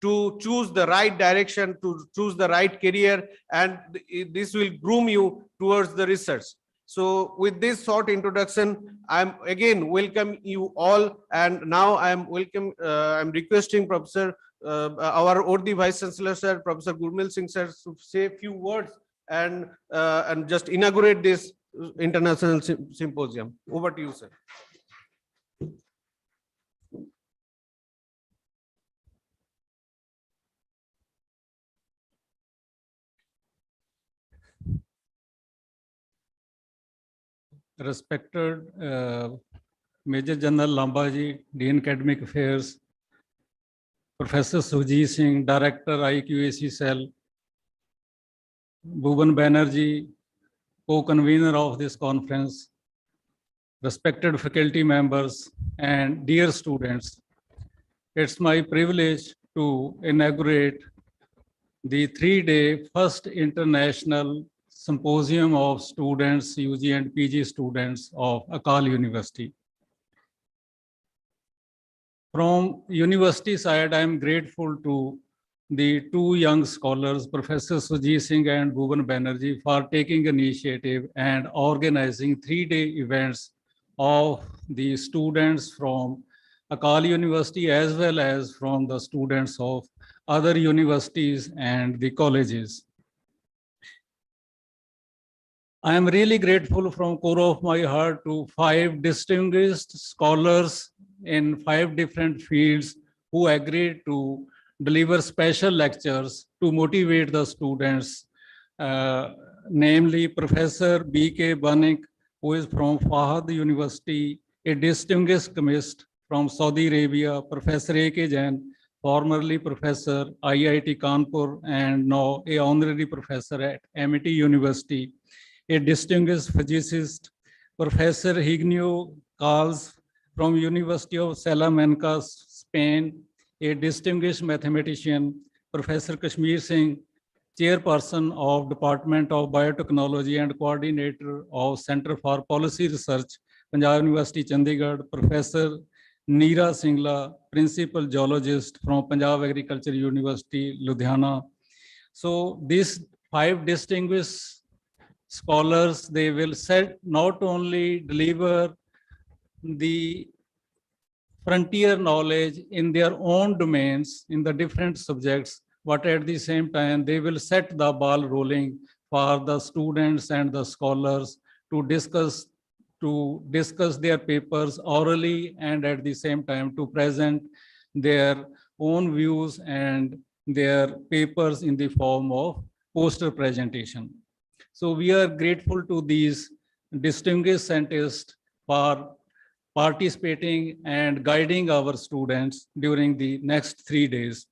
to choose the right direction, to choose the right career, and this will groom you towards the research. So with this short introduction, I'm again welcome you all, and now I'm requesting Professor our Ordi Vice Chancellor Sir, Professor Gurmil Singh Sir, to say a few words and just inaugurate this international symposium. Over to you, sir. Respected Major General Lambaji, Dean Academic Affairs, Professor Sujit Singh, Director IQAC Cell, Bhuban Banerjee, co-convener of this conference, respected faculty members, and dear students, it's my privilege to inaugurate the 3-day first international symposium of students, UG and PG students of Akal University. From university side, I am grateful to the two young scholars, Professor Sujit Singh and Bhuban Banerjee, for taking initiative and organizing 3-day events of the students from Akal University as well as from the students of other universities and the colleges. I am really grateful from core of my heart to 5 distinguished scholars in 5 different fields who agreed to deliver special lectures to motivate the students, namely Professor B.K. Banik, who is from Fahad University, a distinguished chemist from Saudi Arabia, Professor A.K. Jain, formerly Professor IIT Kanpur and now a honorary professor at MIT University, a distinguished physicist, Professor Hignio Calls from University of Salamanca, Spain, a distinguished mathematician, Professor Kashmir Singh, chairperson of Department of Biotechnology and coordinator of Center for Policy Research, Punjab University, Chandigarh, Professor Neera Singla, principal geologist from Punjab Agriculture University, Ludhiana. So these 5 distinguished scholars, they will not only deliver the frontier knowledge in their own domains in the different subjects, but at the same time, they will set the ball rolling for the students and the scholars to discuss their papers orally and at the same time to present their own views and their papers in the form of poster presentation. So we are grateful to these distinguished scientists for participating and guiding our students during the next 3 days.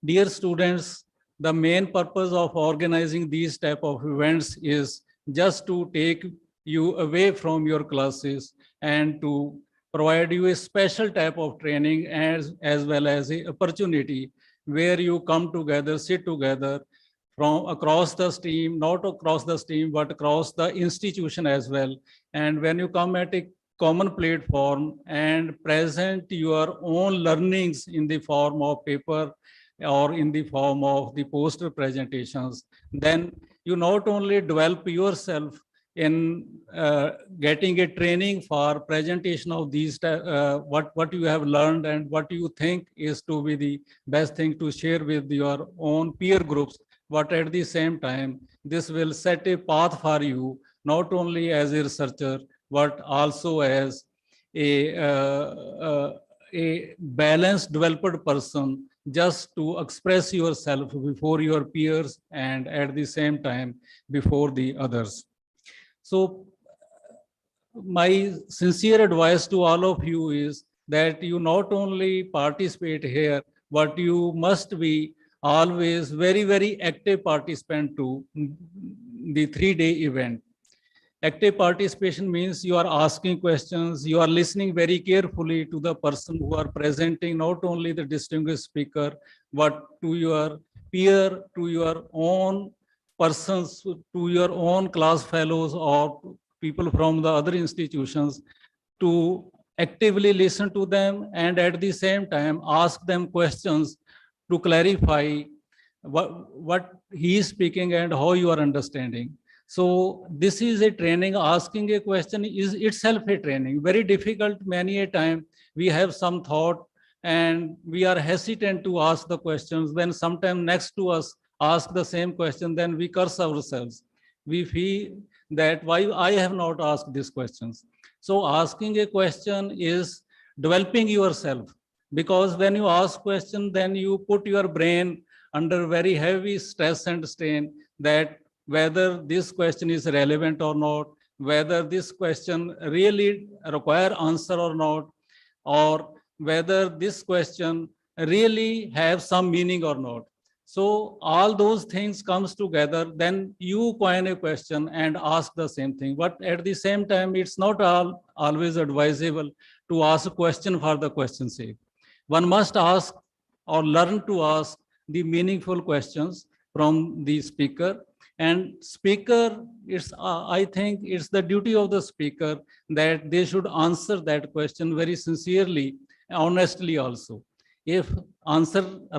Dear students, the main purpose of organizing these type of events is just to take you away from your classes and to provide you a special type of training as well as an opportunity where you come together, sit together from across the stream, not across the stream, but across the institution as well. And when you come at a common platform and present your own learnings in the form of paper or in the form of the poster presentations, then you not only develop yourself in getting a training for presentation of these, what you have learned and what you think is to be the best thing to share with your own peer groups, but at the same time, this will set a path for you, not only as a researcher, but also as a balanced, developed person, just to express yourself before your peers and at the same time before the others. So my sincere advice to all of you is that you not only participate here, but you must be always very, very active participant to the 3-day event. Active participation means you are asking questions, you are listening very carefully to the person who are presenting, not only the distinguished speaker, but to your peer, to your own persons, to your own class fellows or people from the other institutions, to actively listen to them and at the same time ask them questions to clarify what he is speaking and how you are understanding. So this is a training. Asking a question is itself a training. Very difficult many a time. We have some thought and we are hesitant to ask the questions. When sometime next to us ask the same question, then we curse ourselves. We feel that why I have not asked these questions. So asking a question is developing yourself, because when you ask question, then you put your brain under very heavy stress and strain, that whether this question is relevant or not, whether this question really require answer or not, or whether this question really have some meaning or not. So all those things comes together, then you coin a question and ask the same thing. But at the same time, it's not always advisable to ask a question for the question's sake. One must ask or learn to ask the meaningful questions from the speaker. And speaker, I think it's the duty of the speaker that they should answer that question very sincerely, honestly also. If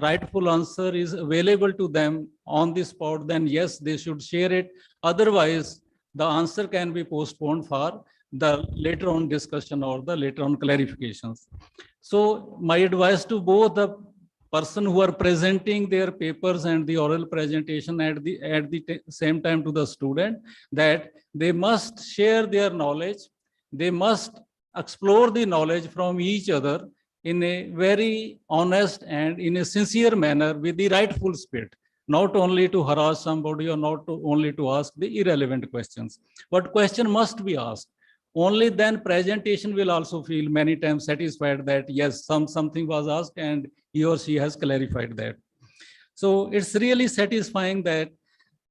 rightful answer is available to them on the spot, then yes, they should share it. Otherwise, the answer can be postponed for the later on discussion or the later on clarifications. So my advice to both the person who are presenting their papers and the oral presentation at the same time to the student, that they must share their knowledge. They must explore the knowledge from each other in a very honest and in a sincere manner with the rightful spirit, not only to harass somebody or not only to ask the irrelevant questions, but question must be asked. Only then presentation will also feel many times satisfied that yes, something was asked and he or she has clarified that. So it's really satisfying that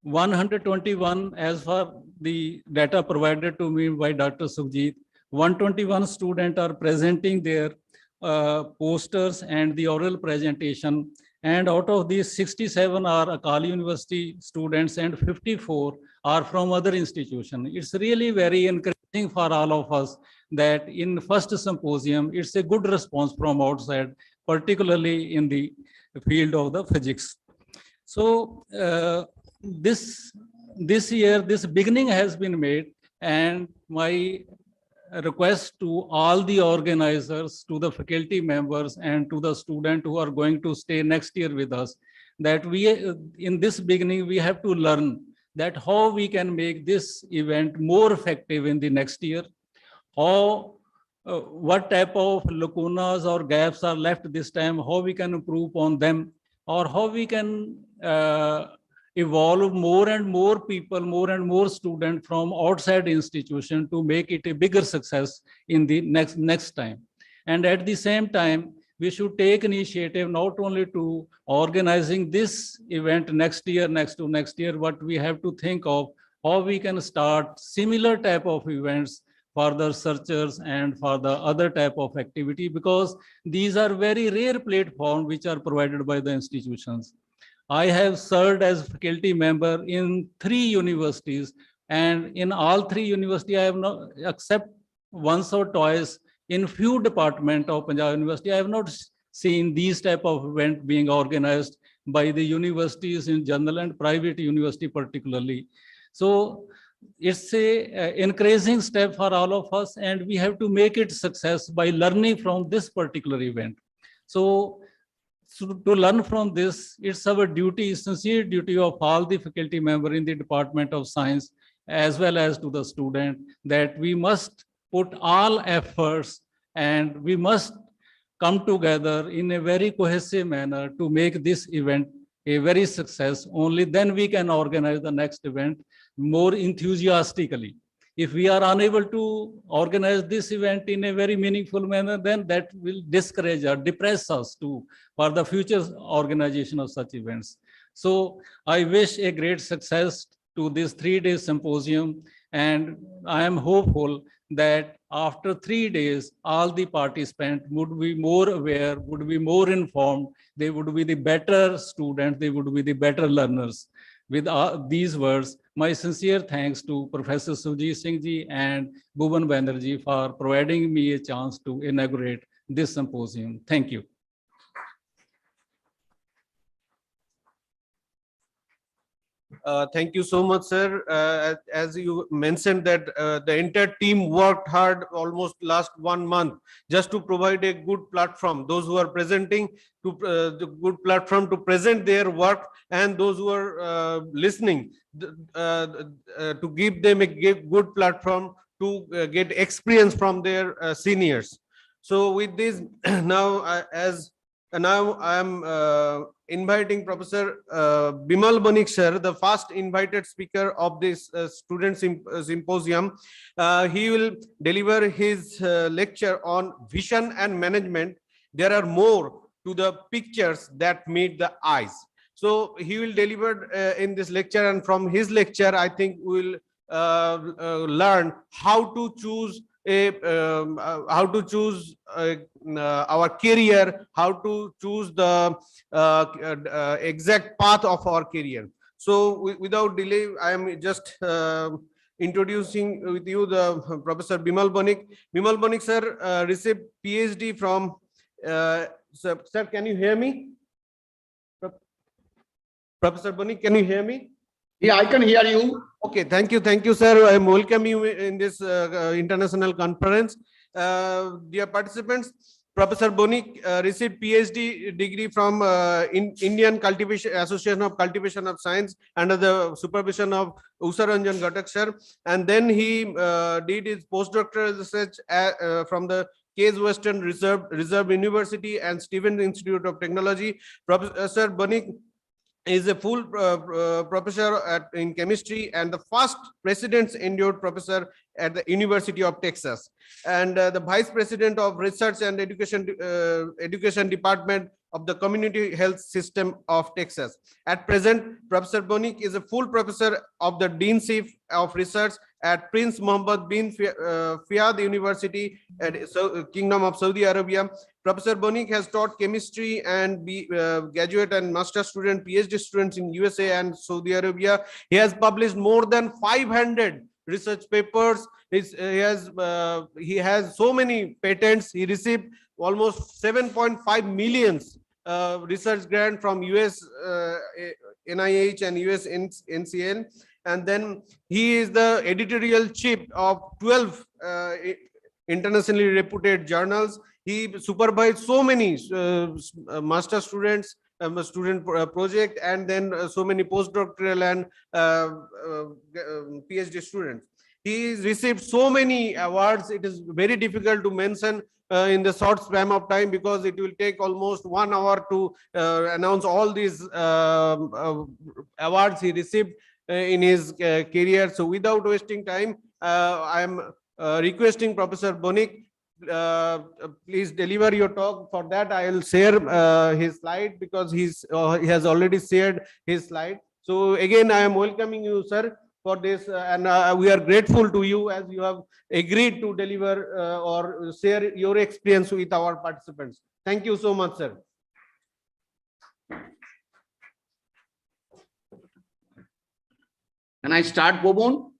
121, as far the data provided to me by Dr. Sukhjit, 121 students are presenting their posters and the oral presentation. And out of these, 67 are Akali University students and 54 are from other institutions. It's really very encouraging for all of us that in first symposium, it's a good response from outside, particularly in the field of the physics. So this year, this beginning has been made, and my request to all the organizers, to the faculty members and to the students who are going to stay next year with us, that we, in this beginning, we have to learn that how we can make this event more effective in the next year, how what type of lacunas or gaps are left this time, how we can improve on them, or how we can evolve more and more people, more and more students from outside institution to make it a bigger success in the next time. And at the same time, we should take initiative not only to organizing this event next year, but we have to think of how we can start similar type of events for the researchers and for the other type of activity, because these are very rare platforms which are provided by the institutions. I have served as faculty member in 3 universities, and in all 3 universities, I have not, except once or twice in few departments of Punjab University, I have not seen these type of event being organized by the universities in general and private university particularly. So it's a encouraging step for all of us, and we have to make it success by learning from this particular event. So to learn from this, it's our duty, sincere duty of all the faculty member in the Department of Science, as well as to the student, that we must put all efforts and we must come together in a very cohesive manner to make this event a very success. Only then we can organize the next event more enthusiastically. If we are unable to organize this event in a very meaningful manner, then that will discourage or depress us for the future organization of such events. So I wish a great success to this 3-day symposium, and I am hopeful that after 3 days, all the participants would be more aware, would be more informed, they would be the better students, they would be the better learners. With these words, my sincere thanks to Professor Sujit Singh ji and Bhuvan Banerjee for providing me a chance to inaugurate this symposium. Thank you. Thank you so much, sir. As you mentioned that the entire team worked hard almost last 1 month just to provide a good platform. Those who are presenting to the good platform to present their work, and those who are listening to give them a good platform to get experience from their seniors. So with this, now now I am inviting Professor Bimal Banik sir, the first invited speaker of this student symposium. He will deliver his lecture on vision and management. There are more to the pictures that meet the eyes. So he will deliver in this lecture, and from his lecture, I think we'll learn how to choose our career, how to choose the exact path of our career. So without delay, I am just introducing with you the Professor Bimal Banik. Bimal Banik sir received PhD from sir, can you hear me? Professor Banik, can you hear me? Yeah, I can hear you. Okay, thank you, sir. I welcome you in this international conference. Dear participants, Professor Banik received PhD degree from Indian Cultivation Association of Cultivation of Science under the supervision of Usha Ranjan Ghatak sir, and then he did his postdoctoral research from the Case Western Reserve University and Stevens Institute of Technology. Professor Banik is a full professor in chemistry and the first president's endured professor at the University of Texas, and the vice president of research and education department of the Community Health System of Texas. At present, Professor Banik is a full professor of the Deanship of Research at Prince Mohammed bin Fayed University at Kingdom of Saudi Arabia. Professor Banik has taught chemistry and graduate and master student, PhD students in USA and Saudi Arabia. He has published more than 500 research papers. He has so many patents. He received almost 7.5 million research grant from US NIH and US NCN. And then he is the editorial chief of 12 internationally reputed journals. He supervised so many master students, student project, and then so many postdoctoral and PhD students. He received so many awards. It is very difficult to mention in the short span of time, because it will take almost 1 hour to announce all these awards he received in his career. So without wasting time, I am requesting Professor Banik, please deliver your talk. For that, I will share his slide, because he has already shared his slide. So again, I am welcoming you, sir, for this, and we are grateful to you as you have agreed to deliver or share your experience with our participants. Thank you so much, sir. Can I start, Bobon?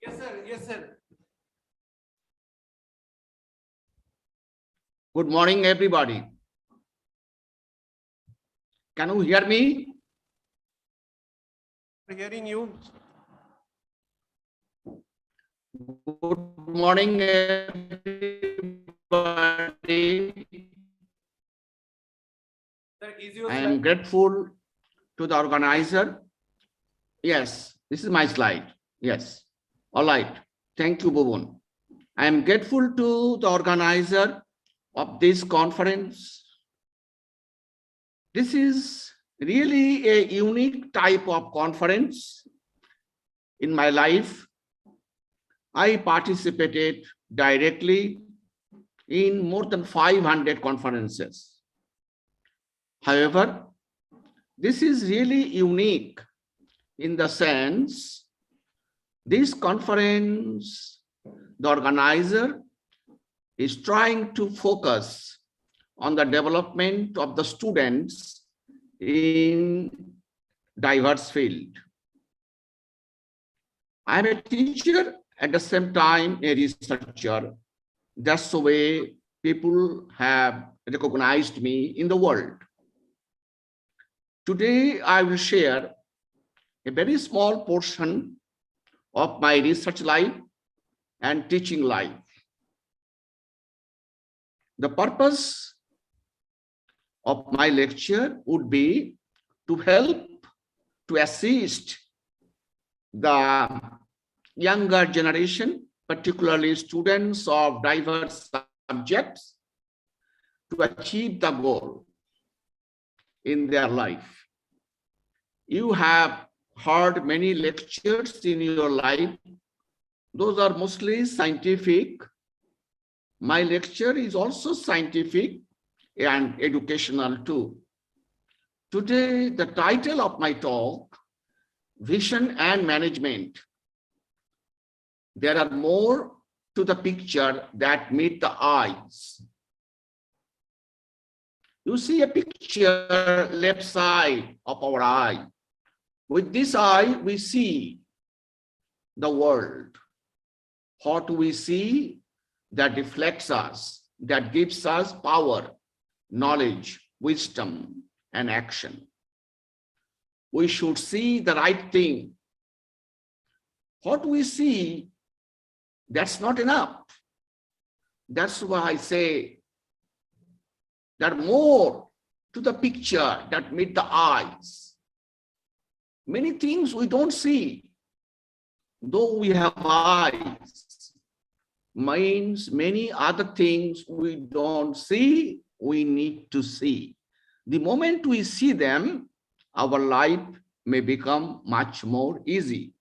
Yes, sir. Yes, sir. Good morning, everybody. Can you hear me? Hearing you. Good morning, everybody. Sir, is your I am grateful to the organizer. Yes, this is my slide. Yes. All right. Thank you, Bobon. I am grateful to the organizer of this conference. This is really a unique type of conference in my life. I participated directly in more than 500 conferences. However, this is really unique in the sense this conference, the organizer is trying to focus on the development of the students in diverse field. I am a teacher, at the same time a researcher. That's the way people have recognized me in the world. Today, I will share a very small portion of my research life and teaching life. The purpose of my lecture would be to help, to assist the younger generation, particularly students of diverse subjects, to achieve the goal in their life. You have heard many lectures in your life. Those are mostly scientific. My lecture is also scientific and educational too. Today, the title of my talk, Vision and Management. There are more to the picture that meet the eyes. You see a picture left side of our eye. With this eye, we see the world. What we see that reflects us, that gives us power, knowledge, wisdom, and action. We should see the right thing. What we see, that's not enough. That's why I say there are more to the picture that meet the eyes. Many things we don't see, though we have eyes, means many other things we don't see, we need to see. The moment we see them, our life may become much more easy.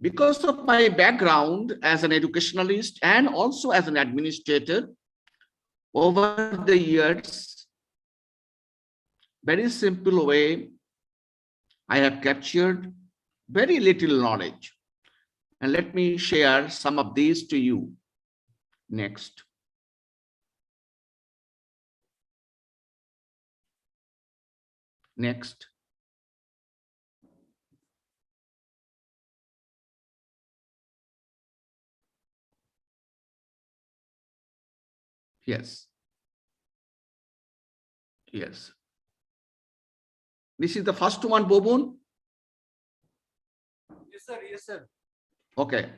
Because of my background as an educationalist and also as an administrator, over the years, very simple way, I have captured very little knowledge. And let me share some of these to you. Next. Next. Yes. Yes. This is the first one, Bobun. Yes, sir. Yes, sir. Okay.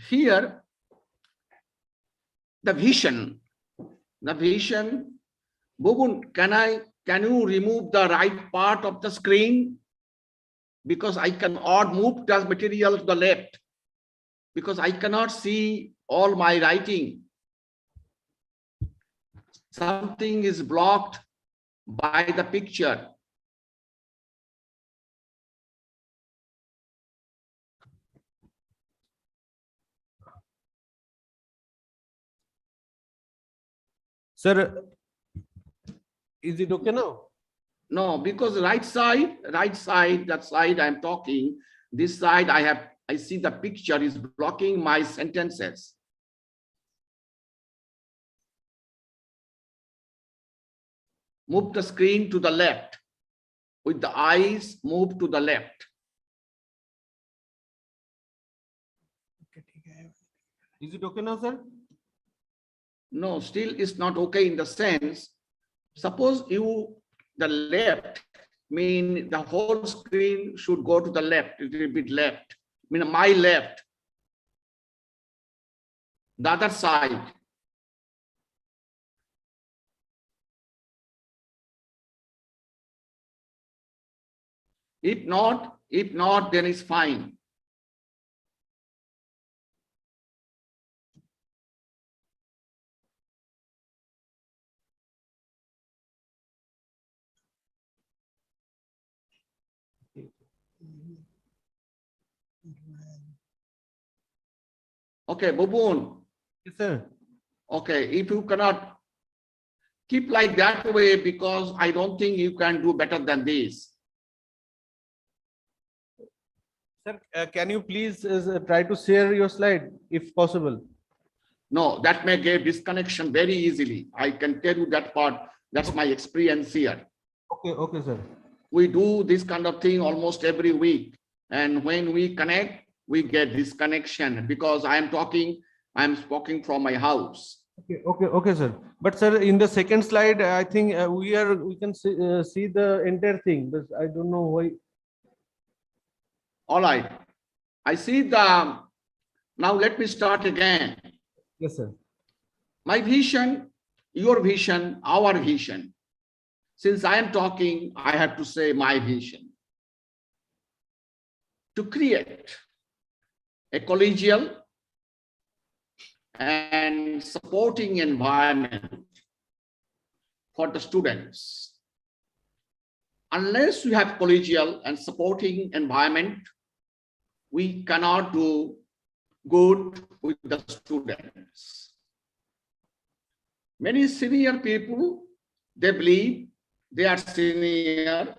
Here, the vision. Bobun, can you remove the right part of the screen? Because I cannot move the material to the left. Because I cannot see all my writing. Something is blocked by the picture. Sir, is it okay now? No, because right side, that side I'm talking, this side I see the picture is blocking my sentences. Move the screen to the left. With the eyes, move to the left. Is it okay now, sir? No, still it's not okay in the sense, suppose the left, mean the whole screen should go to the left, a little bit left, mean my left, the other side. If not, then it's fine. Okay, Bobun. Yes, sir. Okay, if you cannot keep like that way, because I don't think you can do better than this. Sir, can you please try to share your slide if possible? No, that may give disconnection very easily. I can tell you that part. That's my experience here. Okay, sir. We do this kind of thing almost every week. And when we connect, we get disconnection because I'm speaking from my house. Okay, sir. But sir, in the second slide, I think we can see the entire thing. But I don't know why. All right. I see now let me start again. Yes, sir. My vision, your vision, our vision. Since I am talking, I have to say my vision. To create a collegial and supporting environment for the students. Unless we have collegial and supporting environment, we cannot do good with the students. Many senior people, they believe they are senior,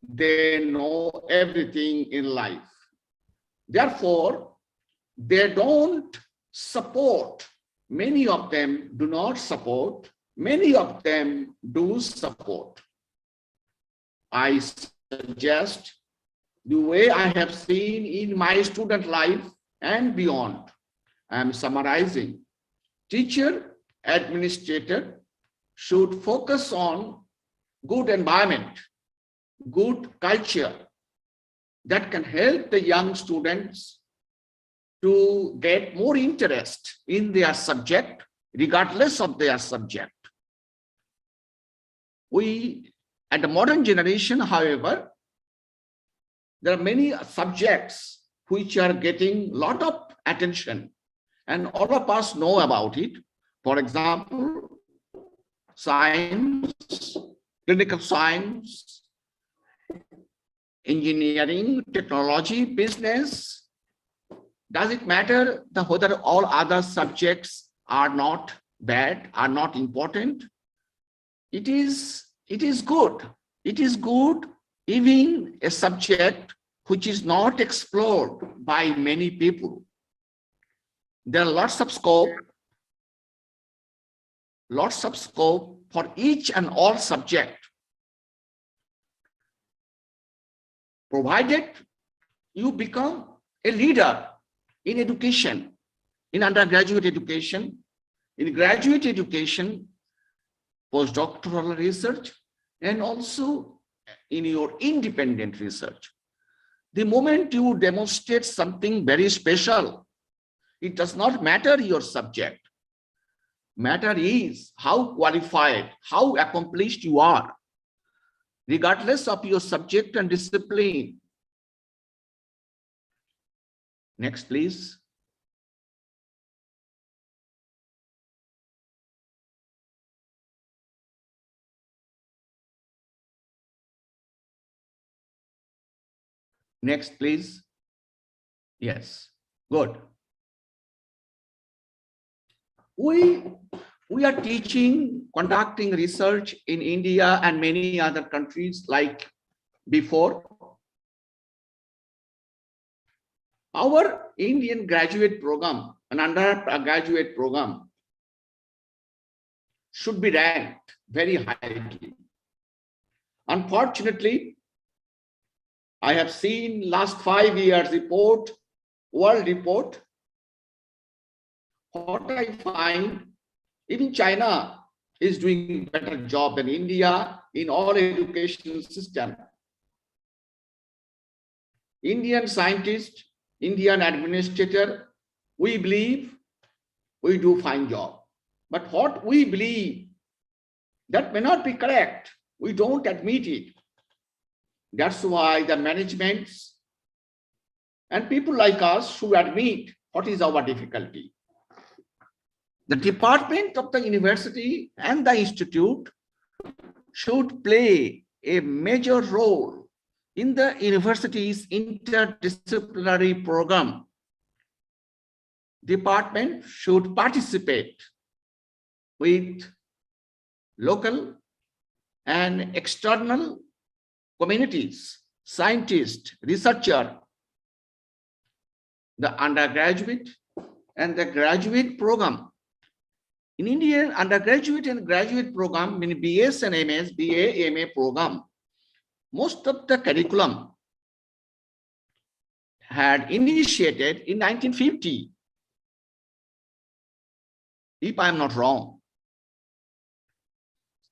they know everything in life. Therefore, they don't support. Many of them do not support. Many of them do support. I suggest the way I have seen in my student life and beyond. I am summarizing. Teacher, administrator should focus on good environment, good culture that can help the young students to get more interest in their subject, regardless of their subject. At the modern generation, however, there are many subjects which are getting a lot of attention, and all of us know about it. For example, science, clinical science, engineering, technology, business. Does it matter whether all other subjects are not bad, are not important? It is good. It is good even a subject which is not explored by many people. There are lots of scope for each and all subject, provided you become a leader in education, in undergraduate education, in graduate education, postdoctoral research, and also in your independent research. The moment you demonstrate something very special, it does not matter your subject. Matter is how qualified, how accomplished you are, regardless of your subject and discipline. Next, please. Next, please. Yes, good. We are teaching, conducting research in India and many other countries like before. Our Indian graduate program, an undergraduate program, should be ranked very highly. Unfortunately, I have seen last 5 years report, world report. What I find, even China is doing better job than India in all education system. Indian scientist, Indian administrator, we believe we do fine job. But what we believe, that may not be correct. We don't admit it. That's why the managements and people like us should admit what is our difficulty. The department of the university and the institute should play a major role in the university's interdisciplinary program. Department should participate with local and external communities, scientists, researchers, the undergraduate and the graduate program. In Indian undergraduate and graduate program, meaning BS and MS, BA, MA program, most of the curriculum had initiated in 1950. if I am not wrong.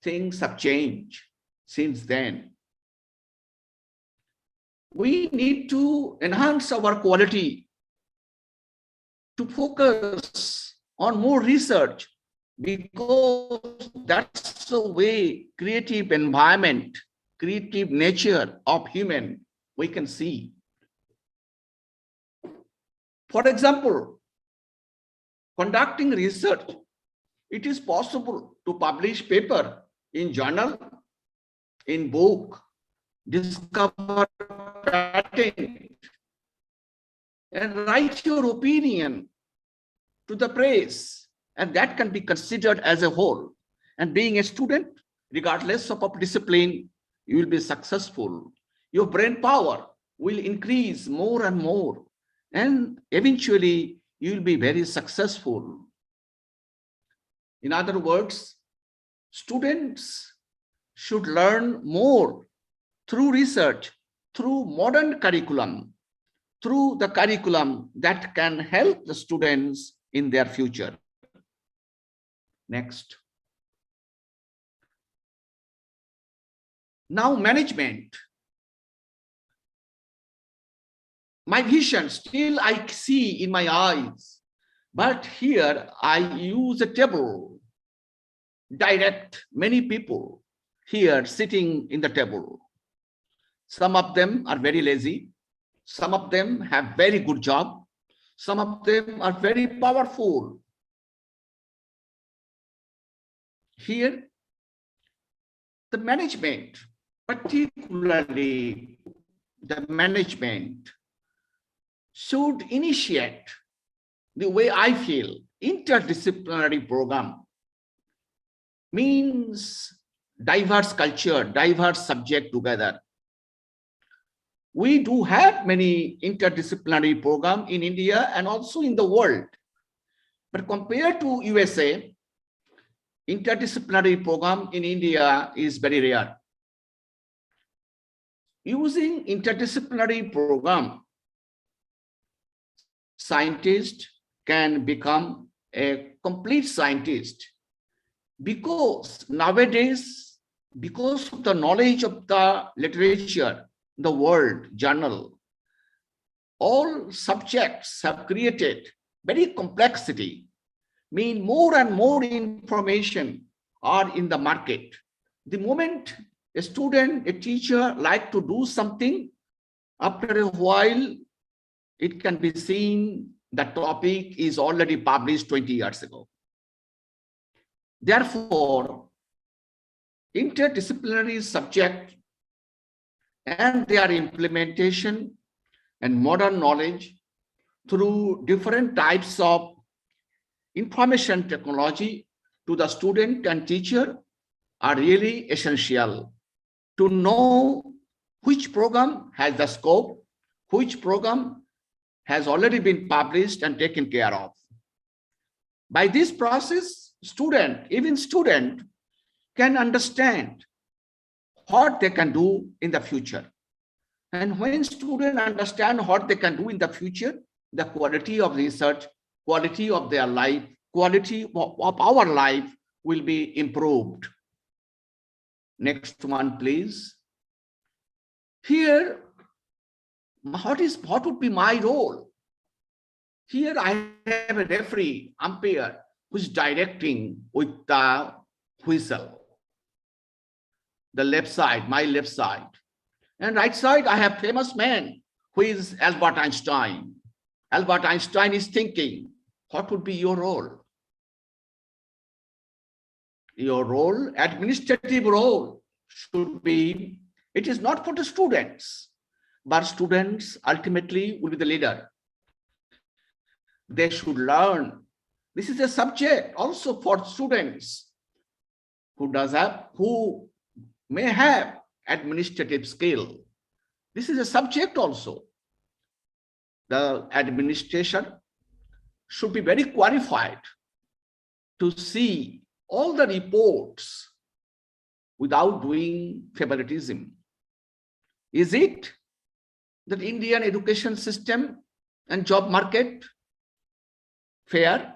Things have changed since then. We need to enhance our quality, to focus on more research, because that's the way creative environment, creative nature of human we can see. For example, conducting research, it is possible to publish paper in journal, in book, discover patent, and write your opinion to the press, and that can be considered as a whole. And being a student, regardless of discipline, you will be successful. Your brain power will increase more and more, and eventually you will be very successful. In other words, students should learn more through research, through modern curriculum, through the curriculum that can help the students in their future. Next. Now, management. My vision still I see in my eyes, but here I use a table, direct many people here sitting in the table. Some of them are very lazy. Some of them have very good job. Some of them are very powerful. Here, the management, particularly the management, should initiate, the way I feel, interdisciplinary program. Means diverse culture, diverse subject together. We do have many interdisciplinary programs in India and also in the world. But compared to USA, interdisciplinary program in India is very rare. Using interdisciplinary program, scientist can become a complete scientist, because nowadays, because of the knowledge of the literature, the world journal, all subjects have created very complexity, mean more and more information are in the market. The moment a student, a teacher like to do something, after a while, it can be seen the topic is already published 20 years ago. Therefore, interdisciplinary subject and their implementation and modern knowledge through different types of information technology to the student and teacher are really essential to know which program has the scope, which program has already been published and taken care of. By this process, even student can understand what they can do in the future. And when students understand what they can do in the future, the quality of research, quality of their life, quality of our life will be improved. Next one, please. Here, what would be my role? Here I have a referee, umpire, who is directing with the whistle. The left side, my left side. And right side, I have famous man, who is Albert Einstein. Albert Einstein is thinking, what would be your role? Your role, administrative role, should be, it is not for the students, but students ultimately will be the leader. They should learn. This is a subject also for students who may have administrative skill. This is a subject also. The administration should be very qualified to see all the reports without doing favoritism. Is it that Indian education system and job market fair?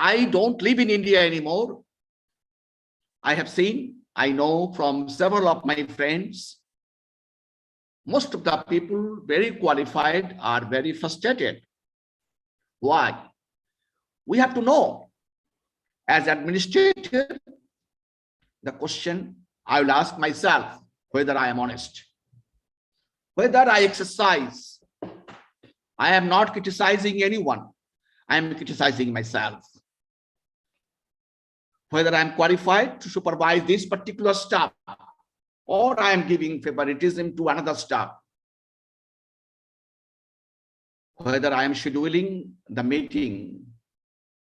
I don't live in India anymore. I know from several of my friends, most of the people very qualified are very frustrated. Why? We have to know, as administrator, the question I will ask myself, whether I am honest, whether I exercise. I am not criticizing anyone. I am criticizing myself. Whether I am qualified to supervise this particular staff, or I am giving favoritism to another staff. Whether I am scheduling the meeting,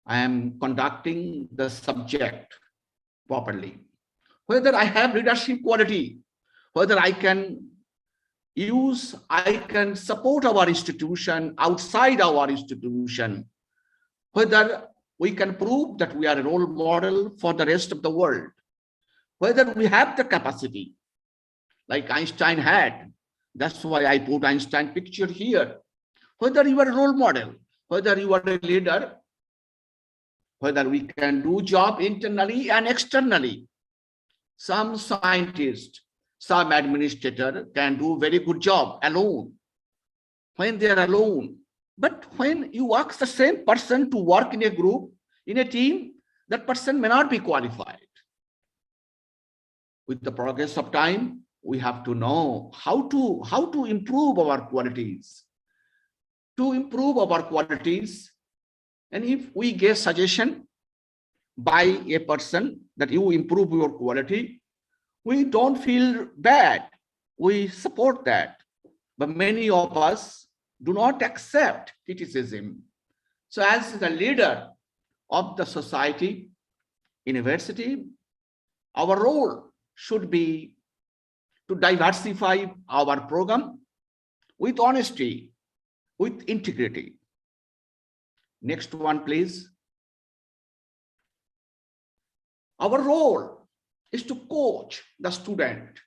I am conducting the subject properly. Whether I have leadership quality, whether I can support our institution outside our institution, whether we can prove that we are a role model for the rest of the world, whether we have the capacity, like Einstein had. That's why I put Einstein picture here. Whether you are a role model, whether you are a leader, whether we can do job internally and externally. Some scientists, some administrator can do very good job alone, when they are alone. But when you ask the same person to work in a group, in a team, that person may not be qualified. With the progress of time, we have to know how to improve our qualities. To improve our qualities, and if we get suggestion by a person that you improve your quality, we don't feel bad. We support that. But many of us do not accept criticism. So as the leader of the society, university, our role should be to diversify our program with honesty, with integrity. Next one, please. Our role is to coach the student,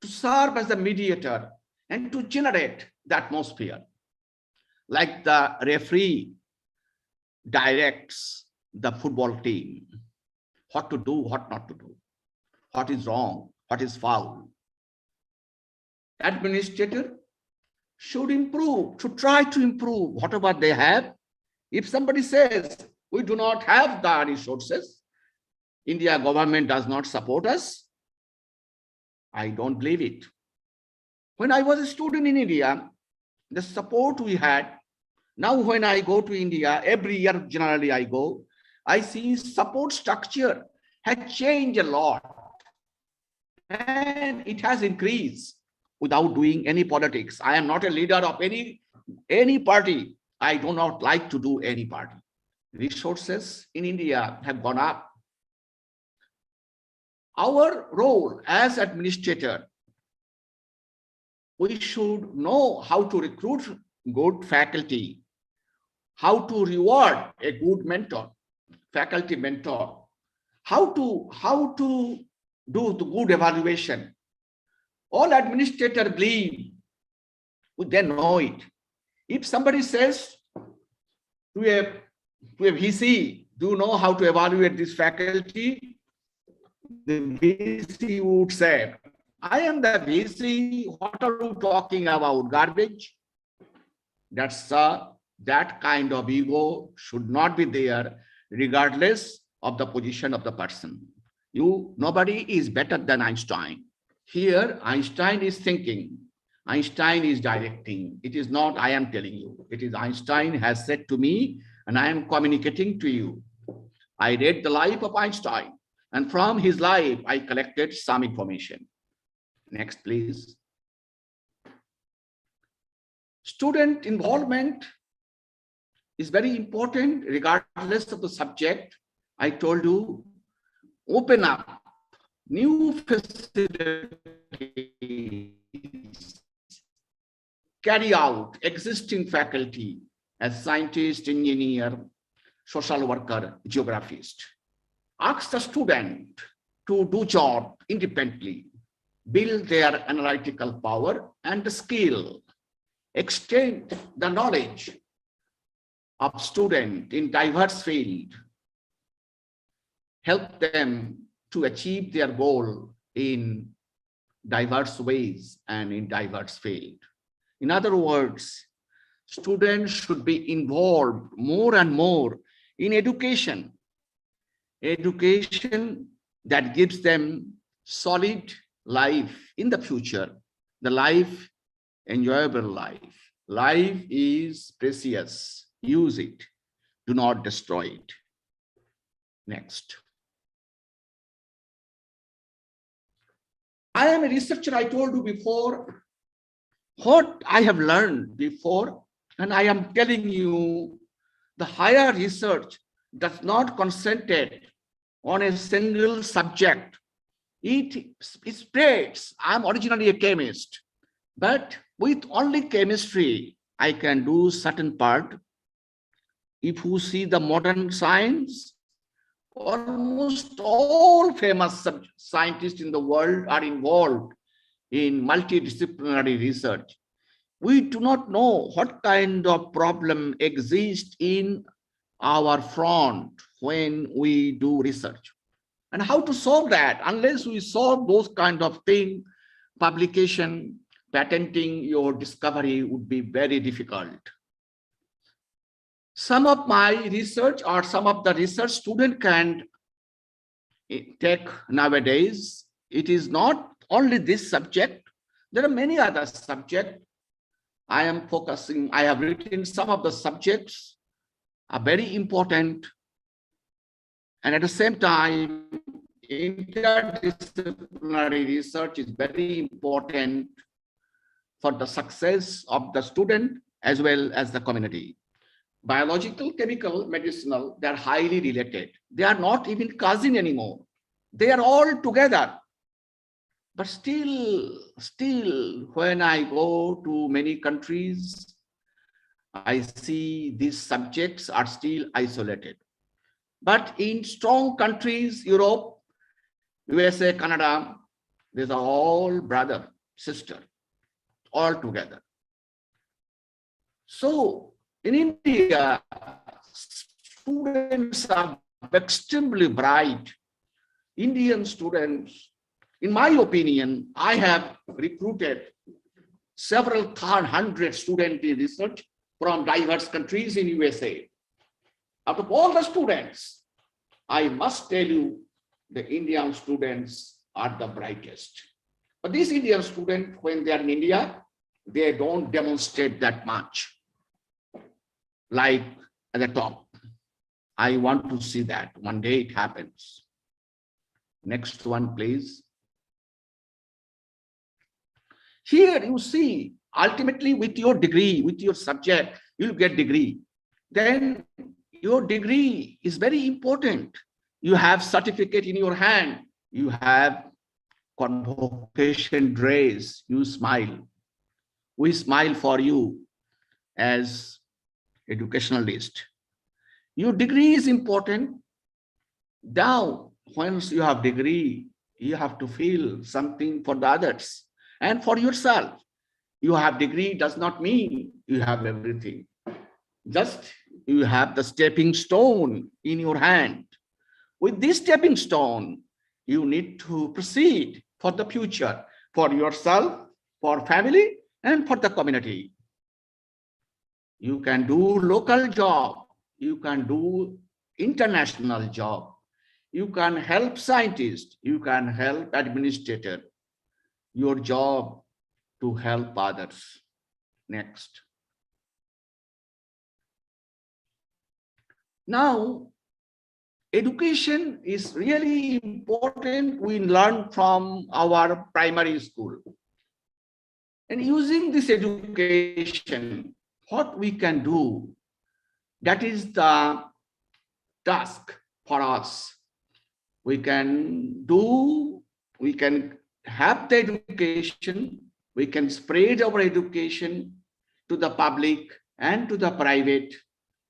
to serve as the mediator, and to generate the atmosphere. Like the referee directs the football team, what to do, what not to do, what is wrong, what is foul. Administrator should improve, should try to improve whatever they have. If somebody says, we do not have the resources, India government does not support us, I don't believe it. When I was a student in India, the support we had, now when I go to India, every year generally I go, I see support structure has changed a lot. And it has increased without doing any politics. I am not a leader of any party. I do not like to do any party. Resources in India have gone up. Our role as administrator, we should know how to recruit good faculty, how to reward a good mentor, faculty mentor, how to do the good evaluation. All administrators believe, they know it. If somebody says to a VC, do you know how to evaluate this faculty? The VC would say, I am the VC, what are you talking about, garbage? That kind of ego should not be there, regardless of the position of the person. Nobody is better than Einstein. Here, Einstein is thinking, Einstein is directing. It is not I am telling you. It is Einstein has said to me, and I am communicating to you. I read the life of Einstein, and from his life, I collected some information. Next, please. Student involvement is very important regardless of the subject. I told you, open up new facilities, carry out existing faculty as scientist, engineer, social worker, geographist. Ask the student to do job independently, build their analytical power and skill, extend the knowledge of student in diverse field, help them to achieve their goal in diverse ways and in diverse field. In other words, students should be involved more and more in education that gives them solid life in the future, the life, enjoyable life. Life is precious. Use it. Do not destroy it. Next. I am a researcher, I told you before. What I have learned before, and I am telling you, the higher research does not concentrate on a single subject. It spreads. I'm originally a chemist, but with only chemistry, I can do certain part. If you see the modern science, almost all famous scientists in the world are involved in multidisciplinary research. We do not know what kind of problem exists in our front when we do research and how to solve that. Unless we solve those kind of things, publication, patenting your discovery would be very difficult. Some of my research or some of the research student can take nowadays, it is not only this subject, there are many other subjects. I am focusing, I have written some of the subjects are very important, and at the same time, interdisciplinary research is very important for the success of the student as well as the community. Biological, chemical, medicinal, they are highly related. They are not even cousin anymore. They are all together. But still, when I go to many countries, I see these subjects are still isolated. But in strong countries, Europe, USA, Canada, these are all brother, sister, all together. So in India, students are extremely bright. Indian students, in my opinion, I have recruited several hundred students in research from diverse countries in USA. Out of all the students, I must tell you, the Indian students are the brightest. But these Indian students, when they are in India, they don't demonstrate that much. Like at the top. I want to see that. One day it happens. Next one, please. Here you see, ultimately with your degree, with your subject, you'll get degree. Then your degree is very important. You have certificate in your hand. You have convocation dress. You smile. We smile for you as educationalist. Your degree is important. Now, once you have degree, you have to feel something for the others and for yourself. You have degree does not mean you have everything. Just you have the stepping stone in your hand. With this stepping stone, you need to proceed for the future, for yourself, for family, and for the community. You can do local job. You can do international job. You can help scientists. You can help administrator. Your job to help others. Next. Now, education is really important. We learn from our primary school. And using this education, what we can do, that is the task for us. We can have the education, we can spread our education to the public and to the private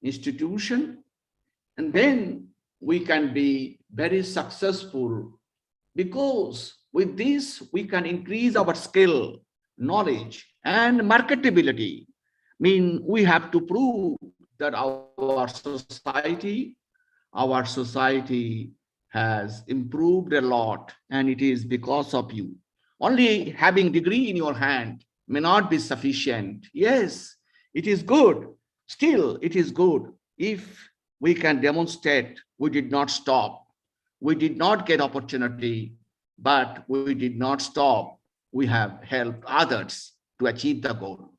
institution, and then we can be very successful, because with this we can increase our skill, knowledge, and marketability. Mean we have to prove that our society has improved a lot, and it is because of you. Only having degree in your hand may not be sufficient. Yes, it is good. Still, it is good if we can demonstrate we did not stop. We did not get opportunity, but we did not stop. We have helped others to achieve the goal.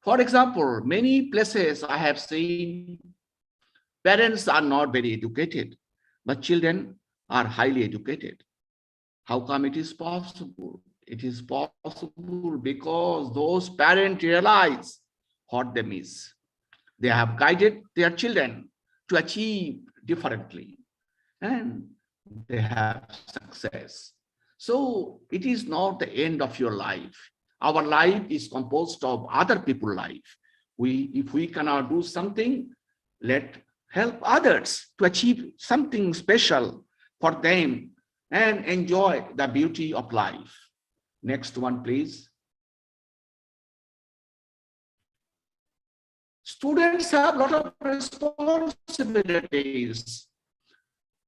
For example, many places I have seen, parents are not very educated, but children are highly educated. How come it is possible? It is possible because those parents realize what they miss. They have guided their children to achieve differently, and they have success. So it is not the end of your life. Our life is composed of other people's life. If we cannot do something, let help others to achieve something special for them and enjoy the beauty of life. Next one, please. Students have a lot of responsibilities.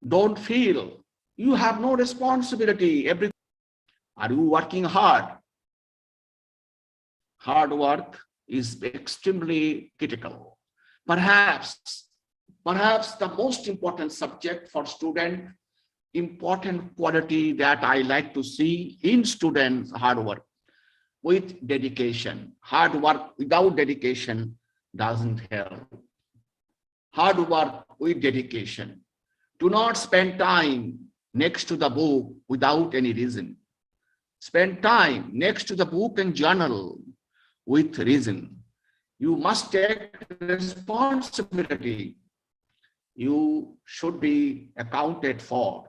Don't feel you have no responsibility. Are you working hard? Hard work is extremely critical. Perhaps the most important subject for student, important quality that I like to see in students, hard work with dedication. Hard work without dedication doesn't help. Hard work with dedication. Do not spend time next to the book without any reason. Spend time next to the book and journal with reason. You must take responsibility. You should be accounted for.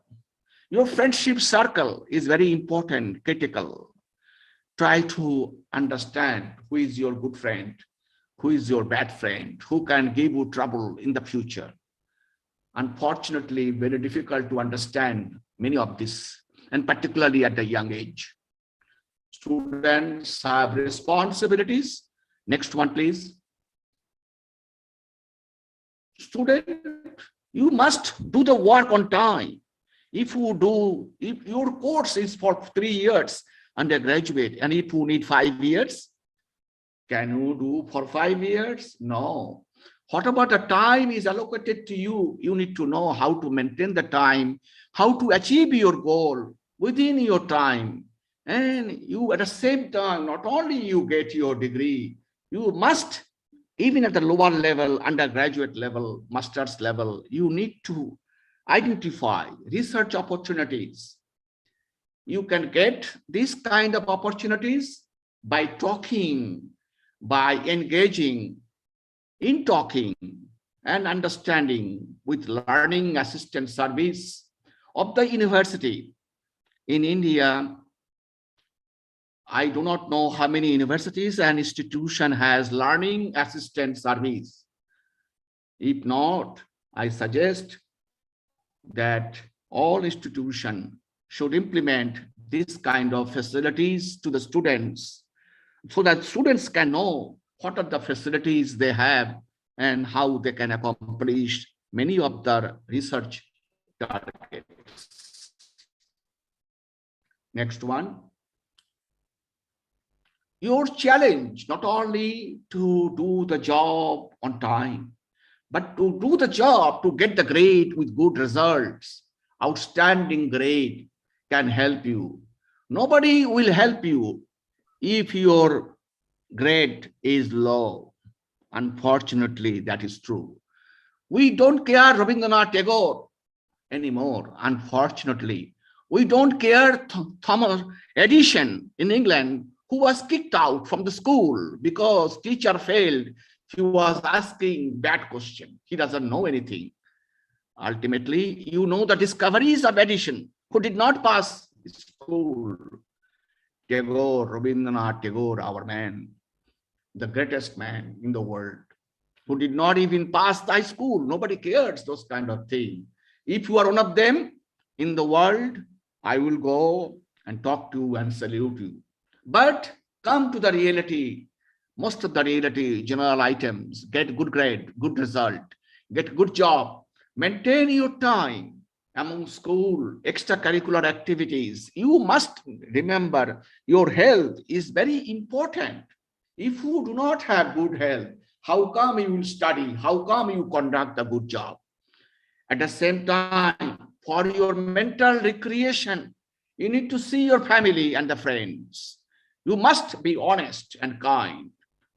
Your friendship circle is very important, critical. Try to understand who is your good friend, who is your bad friend, who can give you trouble in the future. Unfortunately, very difficult to understand many of this, and particularly at a young age. Students have responsibilities. Next one, please. Student, you must do the work on time. If your course is for 3 years undergraduate, and if you need 5 years, can you do for 5 years? No. What about the time is allocated to you? You need to know how to maintain the time, how to achieve your goal within your time. And you at the same time, not only you get your degree, you must, even at the lower level, undergraduate level, master's level, you need to identify research opportunities. You can get this kind of opportunities by talking, by engaging in talking and understanding with learning assistant service of the university. In India, I do not know how many universities and institution has learning assistant service. If not, I suggest that all institutions should implement this kind of facilities to the students so that students can know what are the facilities they have and how they can accomplish many of the research targets. Next one. Your challenge not only to do the job on time, but to do the job to get the grade with good results. Outstanding grade can help you. Nobody will help you if your grade is low. Unfortunately, that is true. We don't care Rabindranath Tagore anymore. Unfortunately, we don't care Thomas Edison in England, who was kicked out from the school because teacher failed. He was asking bad question. He doesn't know anything. Ultimately, you know the discoveries of Edison, who did not pass school. Tagore, Rabindranath Tagore, our man, the greatest man in the world, who did not even pass high school. Nobody cares those kind of things. If you are one of them in the world, I will go and talk to you and salute you. But come to the reality. Most of the reality, general items, get good grade, good result, get good job, maintain your time, among school, extracurricular activities. You must remember your health is very important. If you do not have good health, how come you will study? How come you conduct a good job? At the same time, for your mental recreation, you need to see your family and the friends. You must be honest and kind.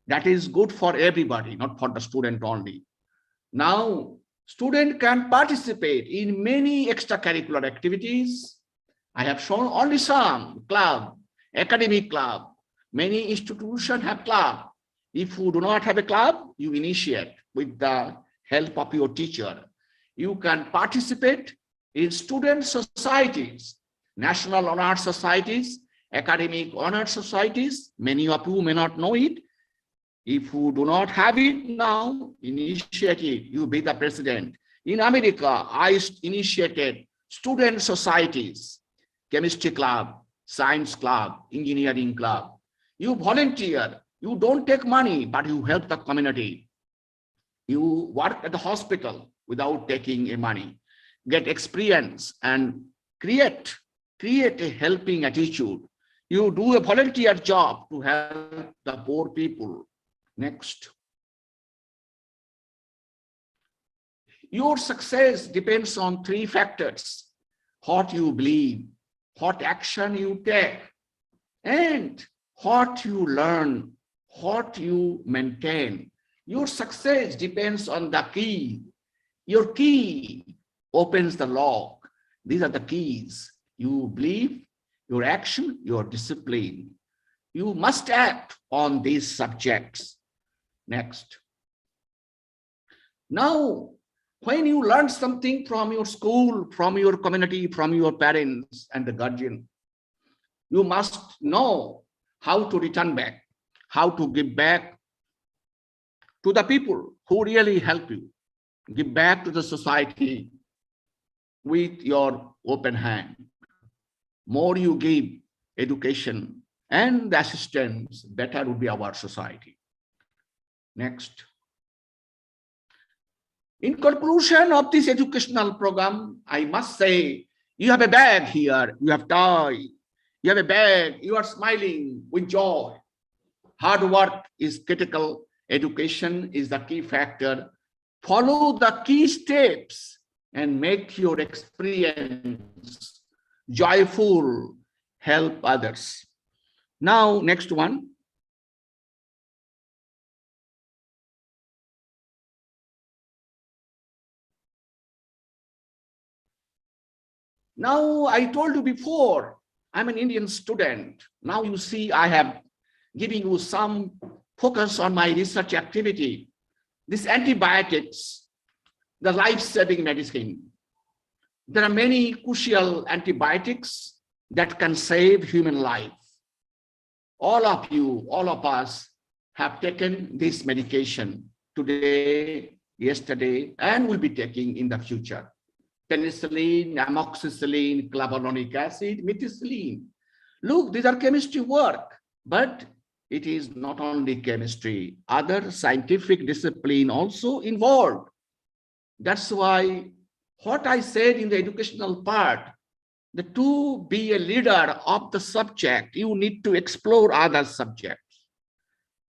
That is good for everybody, not for the student only. Now, student can participate in many extracurricular activities. I have shown only some: club, academic club. Many institutions have club. If you do not have a club, you initiate with the help of your teacher. You can participate in student societies, national honor societies, academic honor societies. Many of you may not know it. If you do not have it now, initiate it. You be the president. In America, I initiated student societies, chemistry club, science club, engineering club. You volunteer. You don't take money, but you help the community. You work at the hospital without taking a money. Get experience and create a helping attitude. You do a volunteer job to help the poor people. Next. Your success depends on three factors: what you believe, what action you take, and what you learn, what you maintain. Your success depends on the key. Your key opens the lock. These are the keys: you believe, your action, your discipline. You must act on these subjects. Next. Now, when you learn something from your school, from your community, from your parents and the guardian, you must know how to return back, how to give back to the people who really help you. Give back to the society with your open hand. More you give education and the assistance, better would be our society. Next. In conclusion of this educational program, I must say, you have a bag here, you have tie, you have a bag, you are smiling with joy. Hard work is critical. Education is the key factor. Follow the key steps and make your experience joyful. Help others. Now, next one. Now, I told you before, I'm an Indian student. Now you see, I have given you some focus on my research activity. These antibiotics, the life-saving medicine. There are many crucial antibiotics that can save human life. All of you, all of us have taken this medication today, yesterday, and will be taking in the future. Penicillin, amoxicillin, clavulanic acid, methicillin. Look, these are chemistry work, but it is not only chemistry. Other scientific discipline also involved. That's why what I said in the educational part, to be a leader of the subject, you need to explore other subjects.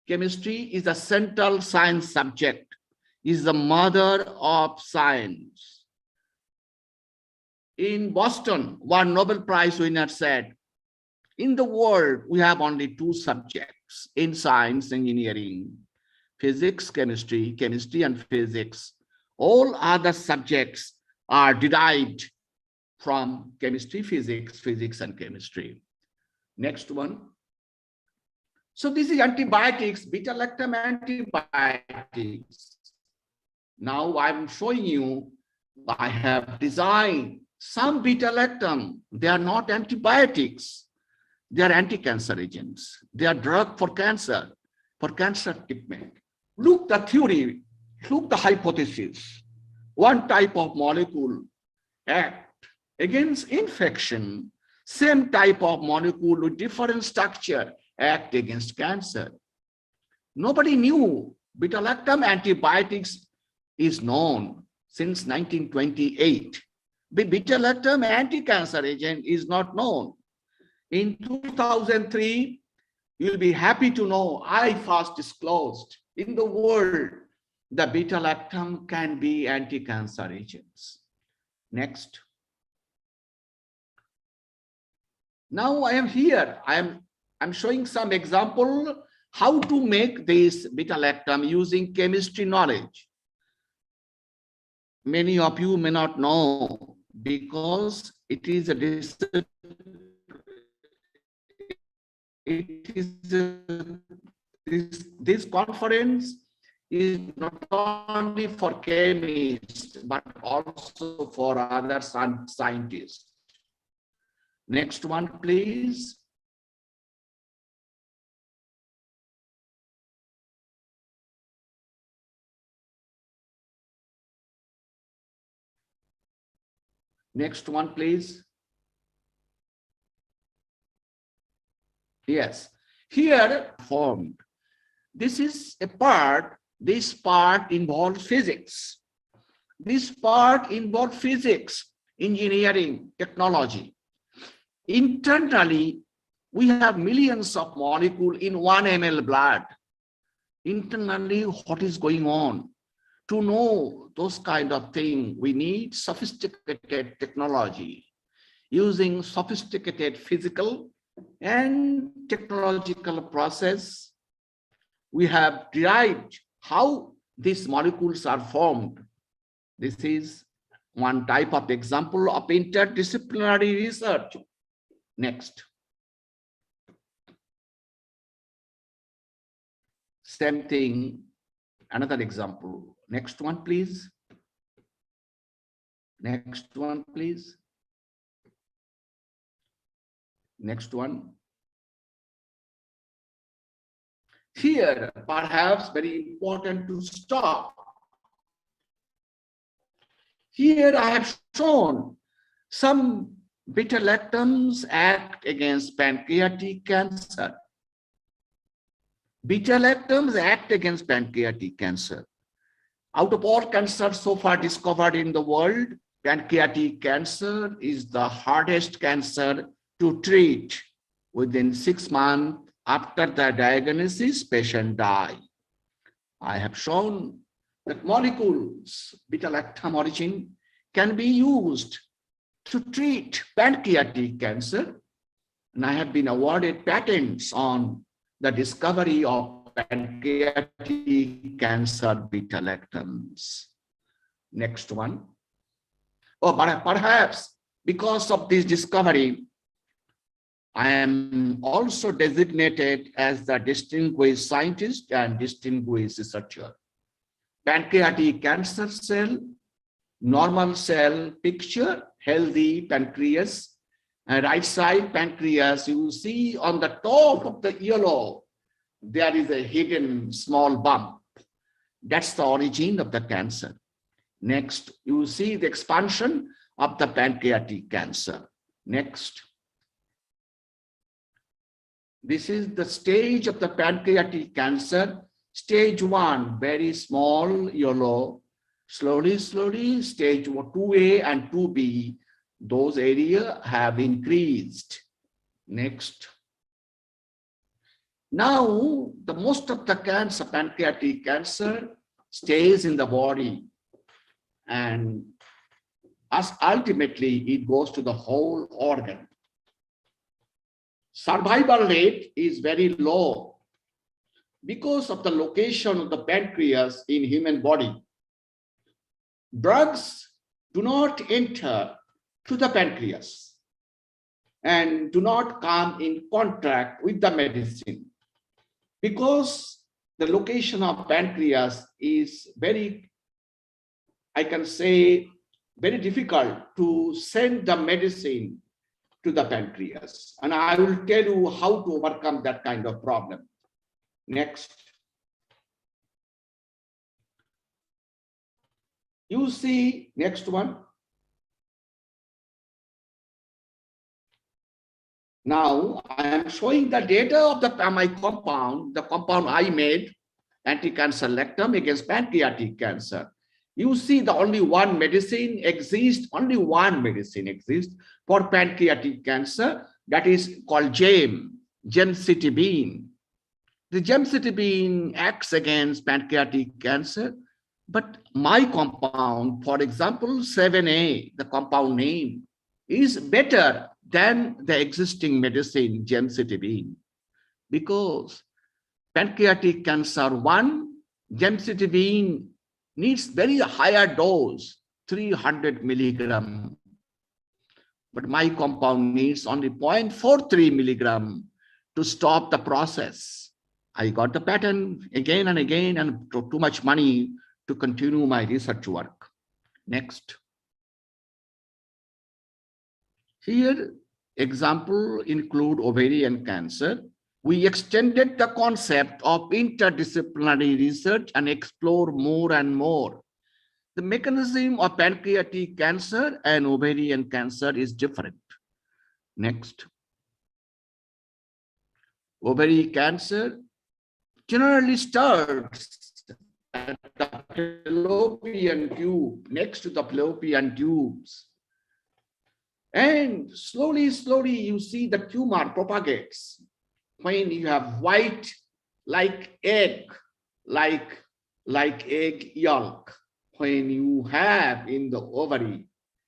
Chemistry is a central science subject, is the mother of science. In Boston, one Nobel Prize winner said, in the world, we have only two subjects in science, engineering, physics, chemistry, chemistry and physics. All other subjects are derived from chemistry, physics and chemistry. Next one. So this is antibiotics, beta-lactam antibiotics. Now I'm showing you, I have designed some beta-lactam. They are not antibiotics. They are anti-cancer agents. They are drug for cancer treatment. Look the theory, look the hypothesis. One type of molecule act against infection. Same type of molecule with different structure act against cancer. Nobody knew beta-lactam antibiotics is known since 1928. The beta-lactam anti-cancer agent is not known. In 2003, you'll be happy to know I first disclosed in the world the beta-lactam can be anti-cancer agents. Next. Now I am here. I'm showing some example how to make this beta-lactam using chemistry knowledge. Many of you may not know because it is a this conference is not only for chemists but also for other scientists. Next one, please. Next one, please. Yes, here formed. This is a part, this part involves physics. This part involves physics, engineering, technology. Internally, we have millions of molecules in 1 ml blood. Internally, what is going on? To know those kind of things, we need sophisticated technology. Using sophisticated physical and technological process, we have derived how these molecules are formed. This is one type of example of interdisciplinary research. Next. Same thing, another example. Next one, please. Next one, please. Next one. Here, perhaps very important to stop. Here I have shown some beta-lactams act against pancreatic cancer. Beta-lactams act against pancreatic cancer. Out of all cancers so far discovered in the world, pancreatic cancer is the hardest cancer to treat. Within 6 months after the diagnosis, patient die. I have shown that molecules, beta-lactam origin, can be used to treat pancreatic cancer. And I have been awarded patents on the discovery of pancreatic cancer beta-lactams. Next one. Oh, but perhaps because of this discovery, I am also designated as the distinguished scientist and distinguished researcher. Pancreatic cancer cell, normal cell picture, healthy pancreas, and right side pancreas, you see on the top of the yellow, there is a hidden small bump. That's the origin of the cancer. Next, you see the expansion of the pancreatic cancer. Next. This is the stage of the pancreatic cancer. Stage 1, very small yellow. Slowly, stage 2A and 2B, those areas have increased. Next. Now, the most of the cancer, pancreatic cancer, stays in the body, and as ultimately it goes to the whole organ. Survival rate is very low because of the location of the pancreas in human body. Drugs do not enter to the pancreas and do not come in contact with the medicine because the location of pancreas is very, I can say, very difficult to send the medicine to the pancreas. And I will tell you how to overcome that kind of problem. Next. You see, next one. Now I am showing the data of my compound, the compound I made, anti-cancer lactam against pancreatic cancer. You see the only one medicine exists for pancreatic cancer, that is called gemcitabine. The gemcitabine acts against pancreatic cancer, but my compound, for example, 7A, the compound name, is better than the existing medicine gemcitabine, because pancreatic cancer 1, gemcitabine needs very higher dose, 300 milligram. But my compound needs only 0.43 milligram to stop the process. I got the patent again and again, and too much money to continue my research work. Next. Here, example include ovarian cancer. We extended the concept of interdisciplinary research and explore more and more. The mechanism of pancreatic cancer and ovarian cancer is different. Next. Ovary cancer generally starts at the fallopian tube, next to the fallopian tubes. And slowly, you see the tumor propagates. When you have white, like egg yolk, when you have in the ovary,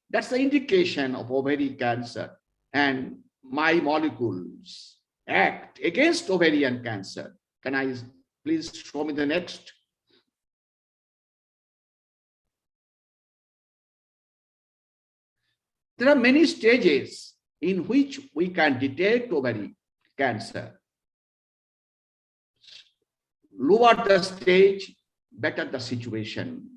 that's the indication of ovary cancer. And my molecules act against ovarian cancer. Can I please show me the next? There are many stages in which we can detect ovary cancer. Lower the stage, better the situation.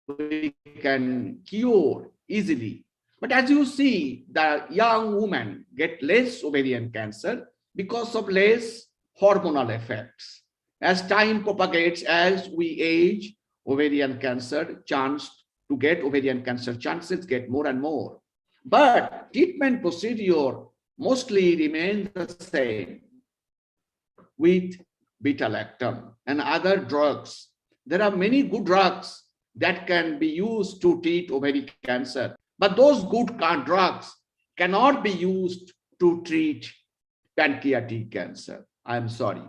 We can cure easily. But as you see, the young women get less ovarian cancer because of less hormonal effects. As time propagates, as we age, ovarian cancer chance to get ovarian cancer chances get more and more. But treatment procedure mostly remains the same with beta-lactam and other drugs. There are many good drugs that can be used to treat ovarian cancer, but those good drugs cannot be used to treat pancreatic cancer. I'm sorry.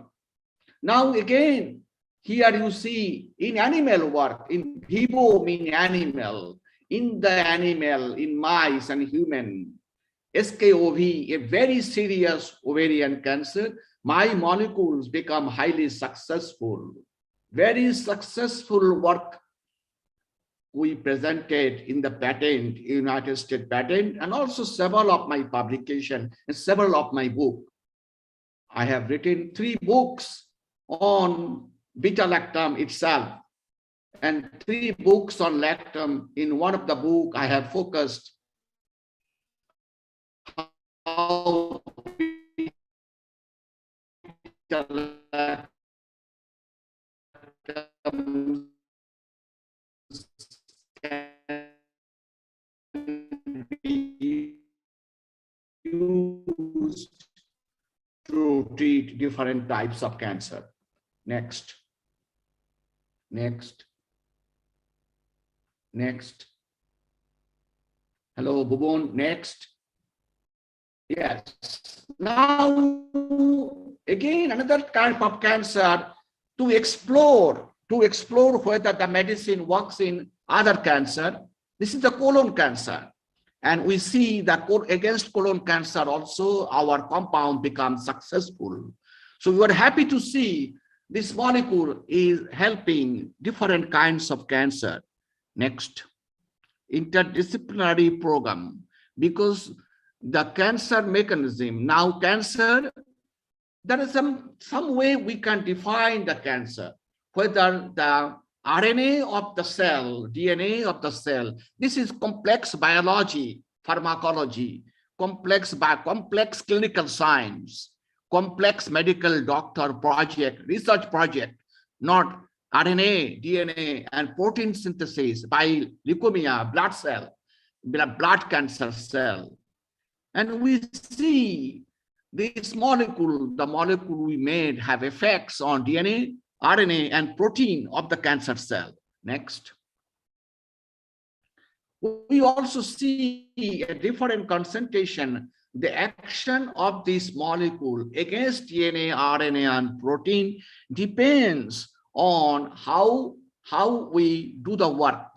Now again, here you see in animal work, in vivo mean animal, in the animal, in mice and human, SKOV, a very serious ovarian cancer, my molecules become highly successful. Very successful work we presented in the patent, United States patent, and also several of my publications and several of my books. I have written 3 books on beta-lactam itself and 3 books on lactam. In one of the books, I have focused how beta-lactam can be used to treat different types of cancer. Next. Hello, Bubon. Next. Yes. Now, again, another type of cancer to explore whether the medicine works in other cancer. This is the colon cancer. And we see that against colon cancer also our compound becomes successful. So we are happy to see this molecule is helping different kinds of cancer. Next, interdisciplinary program, because the cancer mechanism, now cancer, there is some way we can define the cancer, whether the RNA of the cell, DNA of the cell. This is complex biology, pharmacology, complex clinical science, complex medical doctor project, research project, not RNA, DNA, and protein synthesis by leukemia, blood cell, blood cancer cell. And we see this molecule, the molecule we made, have effects on DNA, RNA, and protein of the cancer cell. Next. We also see a different concentration, the action of this molecule against DNA, RNA, and protein depends on how we do the work,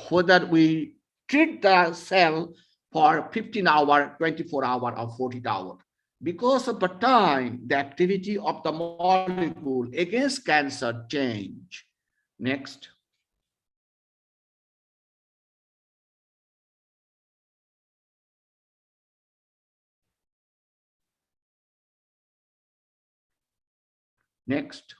whether we treat the cell for 15 hours, 24 hours, or 48 hours. Because of the time, the activity of the molecule against cancer change. Next. Next.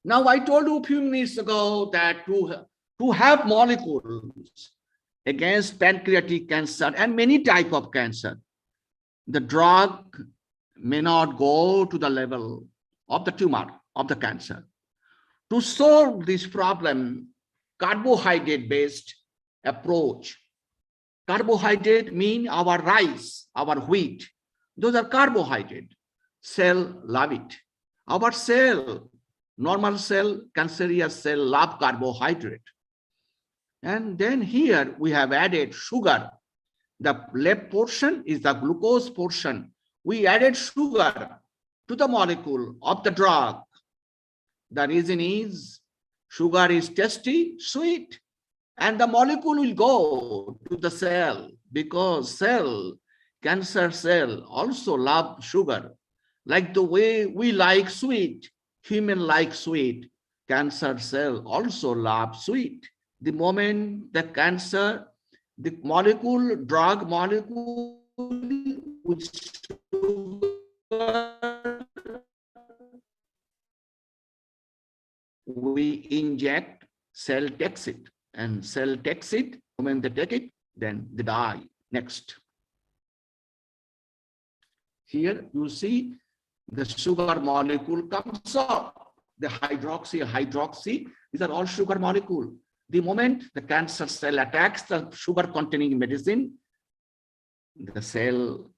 Now, I told you a few minutes ago that to have molecules against pancreatic cancer and many types of cancer, the drug may not go to the level of the tumor of the cancer. To solve this problem, carbohydrate-based approach. Carbohydrate mean our rice, our wheat. Those are carbohydrate. Cell love it. Our cell, normal cell, cancerous cell love carbohydrate. And then here we have added sugar. The left portion is the glucose portion. We added sugar to the molecule of the drug. The reason is sugar is tasty, sweet, and the molecule will go to the cell because cancer cell also love sugar. Like the way we like sweet, human like sweet, cancer cell also love sweet. The moment the cancer, the molecule, drug molecule with sugar, we inject, cell takes it, and cell takes it. When they take it, then they die. Next. Here you see the sugar molecule comes up. The hydroxy, these are all sugar molecule. The moment the cancer cell attacks the sugar-containing medicine, the cell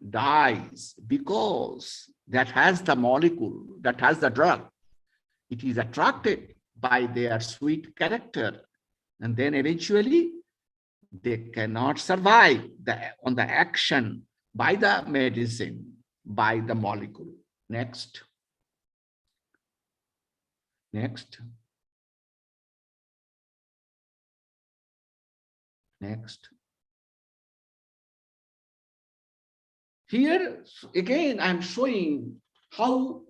dies because that has the molecule, that has the drug. It is attracted by their sweet character. And then eventually, they cannot survive on the action by the medicine, by the molecule. Next. Next. Next. Here, again, I'm showing how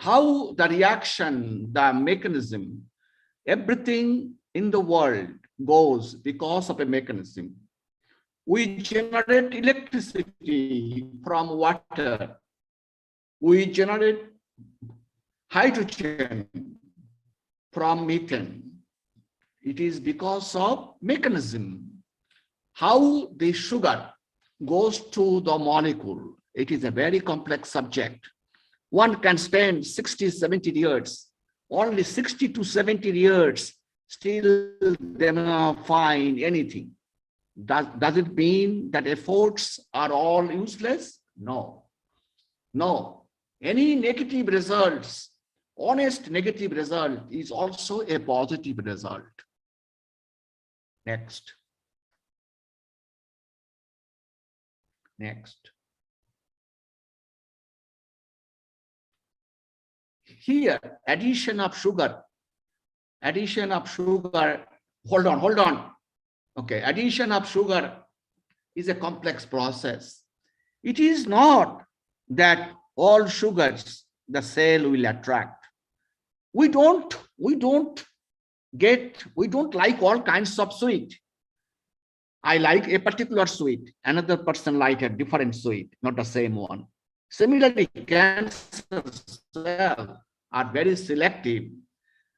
the reaction, the mechanism, everything in the world goes because of a mechanism. We generate electricity from water. We generate hydrogen from methane. It is because of mechanism. How the sugar goes to the molecule. It is a very complex subject. One can spend 60, 70 years, only 60 to 70 years, still they may not find anything. Does it mean that efforts are all useless? No. No. Any negative results, honest negative result is also a positive result. Next. Next. Here, addition of sugar, hold on. Okay, addition of sugar is a complex process. It is not that all sugars the cell will attract. We don't like all kinds of sweet. I like a particular sweet, another person likes a different sweet, not the same one. Similarly, cancer cells are very selective.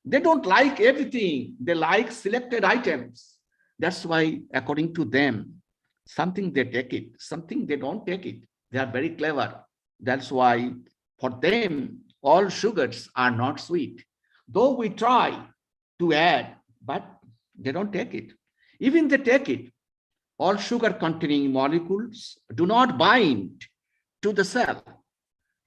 They don't like everything. They like selected items. That's why, according to them, something they take it, something they don't take it. They are very clever. That's why for them, all sugars are not sweet. Though we try to add, but they don't take it. Even they take it, all sugar-containing molecules do not bind to the cell.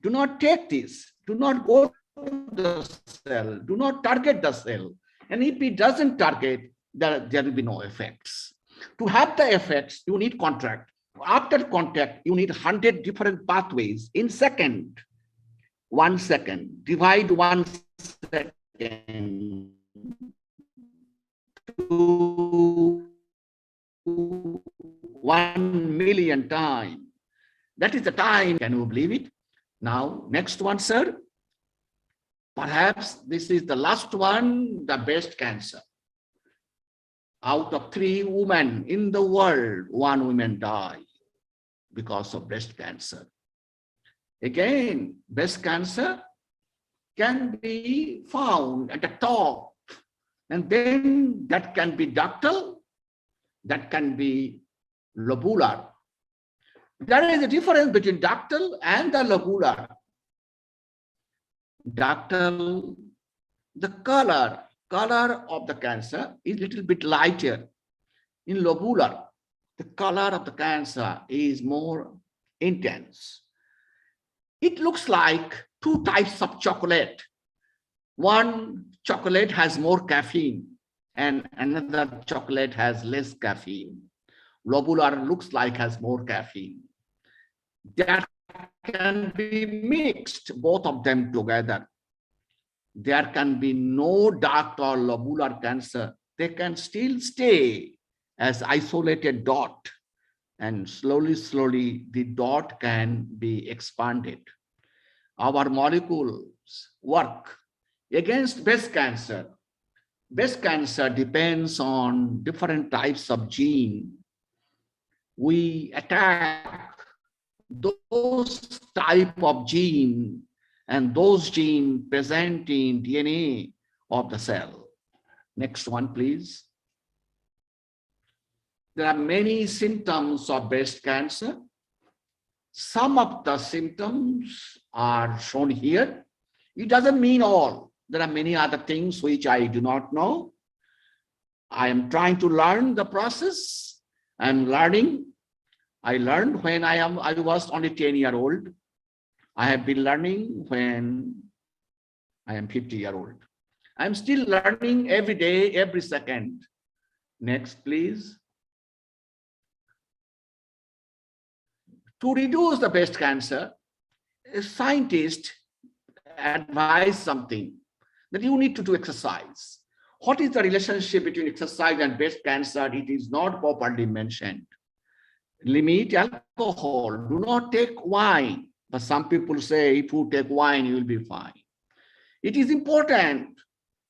Do not take this. Do not go to the cell. Do not target the cell. And if it doesn't target, there will be no effects. To have the effects, you need contact. After contact, you need 100 different pathways in second. 1 second. Divide 1 second to 1 million times. That is the time. Can you believe it? Now, next one, sir. Perhaps this is the last one, the breast cancer. Out of 3 women in the world, 1 woman died because of breast cancer. Again, breast cancer can be found at the top, and then that can be ductal, that can be lobular. There is a difference between ductal and the lobular. Ductal, the color of the cancer is a little bit lighter. In lobular, the color of the cancer is more intense. It looks like 2 types of chocolate. One chocolate has more caffeine and another chocolate has less caffeine. Lobular looks like has more caffeine. That can be mixed, both of them together. There can be no duct or lobular cancer. They can still stay as isolated dot, and slowly the dot can be expanded. Our molecules work against breast cancer. Breast cancer depends on different types of gene. We attack those type of gene and those genes present in DNA of the cell. Next one, please. There are many symptoms of breast cancer. Some of the symptoms are shown here. It doesn't mean all. There are many other things which I do not know. I am trying to learn the process. I'm learning. I learned when I was only 10-year-old. I have been learning when I am 50-year-old. I'm still learning every day, every second. Next, please. To reduce the breast cancer, a scientist advised something that you need to do exercise. What is the relationship between exercise and breast cancer? It is not properly mentioned. Limit alcohol. Do not take wine. But some people say if you take wine, you will be fine. It is important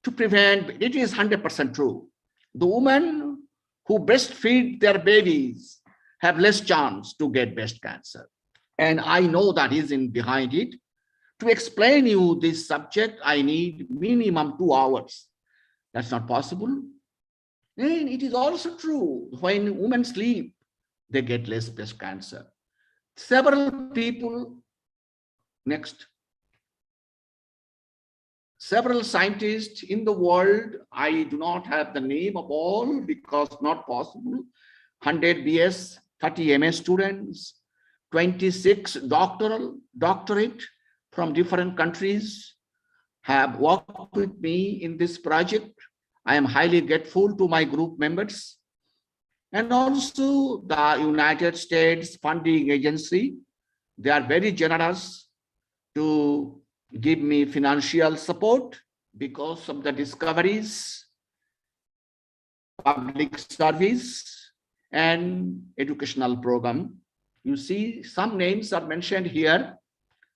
to prevent. It is 100% true. The women who breastfeed their babies have less chance to get breast cancer. And I know that is in behind it. To explain you this subject, I need minimum 2 hours. That's not possible. And it is also true, when women sleep, they get less breast cancer. Several people, next. Several scientists in the world, I do not have the name of all because not possible. 100 BS, 30 MS students, 26 doctorate from different countries have worked with me in this project. I am highly grateful to my group members. And also the United States funding agency. They are very generous to give me financial support because of the discoveries, public service, and educational program. You see, some names are mentioned here.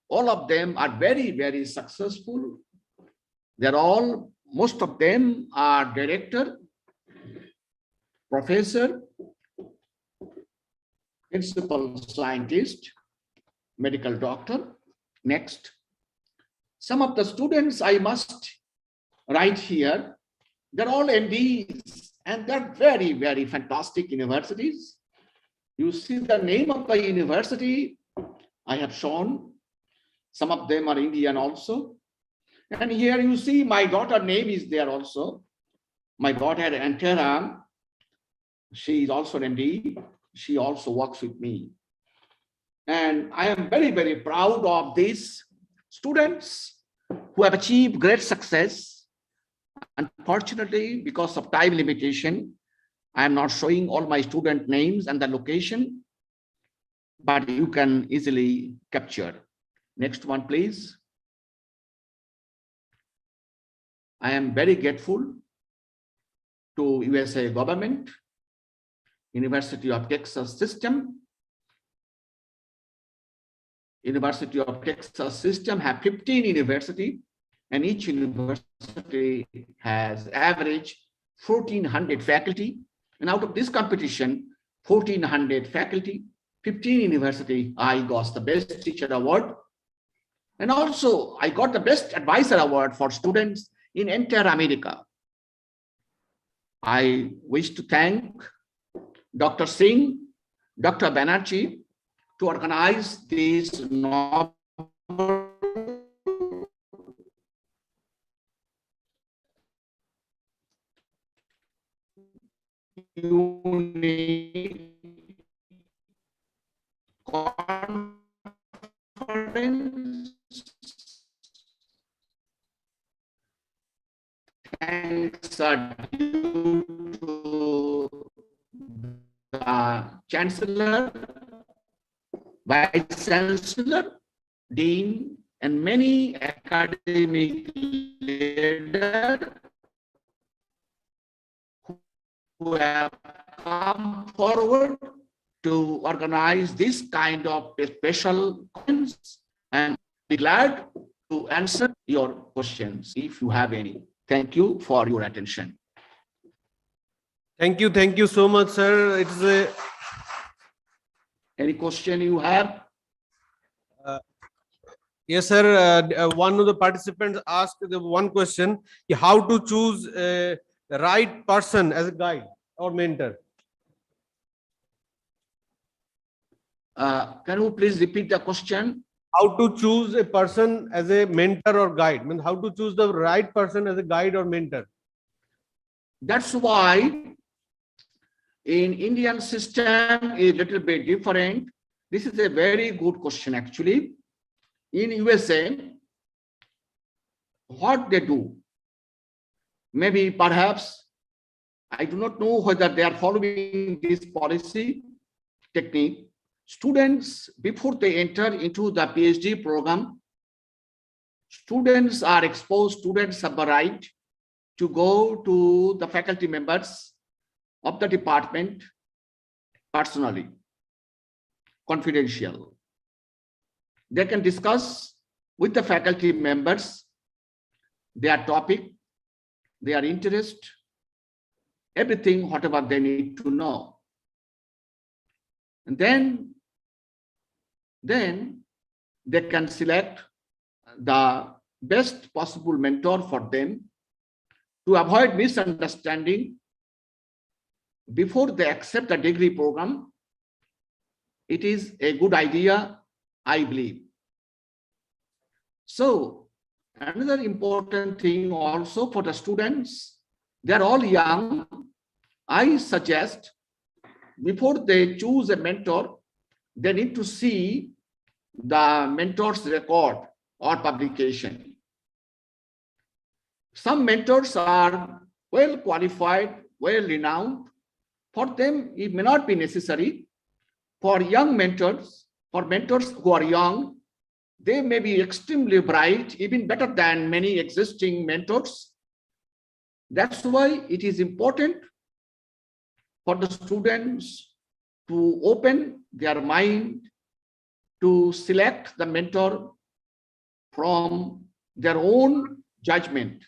All of them are very, very successful. They're all, most of them are director, professor, principal scientist, medical doctor. Next. Some of the students I must write here, they're all MDs and they're very, very fantastic universities. You see the name of the university I have shown. Some of them are Indian also. And here you see my daughter name is there also. My daughter Antera, she is also an MD. She also works with me. And I am very, very proud of this students who have achieved great success. Unfortunately, because of time limitation, I am not showing all my student names and the location, but you can easily capture. Next one, please. I am very grateful to USA government, University of Texas system. University of Texas system have 15 universities, and each university has average 1,400 faculty. And out of this competition, 1,400 faculty, 15 university, I got the best teacher award. And also I got the best advisor award for students in entire America. I wish to thank Dr. Singh, Dr. Banerjee to organize this novel conference. Thanks are due to the Chancellor, Vice Chancellor, Dean, and many academic leaders who have come forward to organize this kind of special conference, and be glad to answer your questions if you have any. Thank you for your attention. Thank you so much, sir. It's a Any question you have? yes, sir. One of the participants asked the one question: how to choose the right person as a guide or mentor? Can you please repeat the question? How to choose a person as a mentor or guide? Means how to choose the right person as a guide or mentor? That's why in Indian system is a little bit different. This is a very good question actually. In USA, what they do, maybe perhaps, I do not know whether they are following this policy technique. Students, before they enter into the PhD program, students are exposed, students have the right to go to the faculty members of the department personally, confidential. They can discuss with the faculty members their topic, their interest, everything, whatever they need to know. And then they can select the best possible mentor for them to avoid misunderstanding. Before they accept a degree program, it is a good idea, I believe. So another important thing also for the students, they are all young. I suggest before they choose a mentor, they need to see the mentor's record or publication. Some mentors are well qualified, well renowned. For them, it may not be necessary. For young mentors, for mentors who are young, they may be extremely bright, even better than many existing mentors. That's why it is important for the students to open their mind to select the mentor from their own judgment.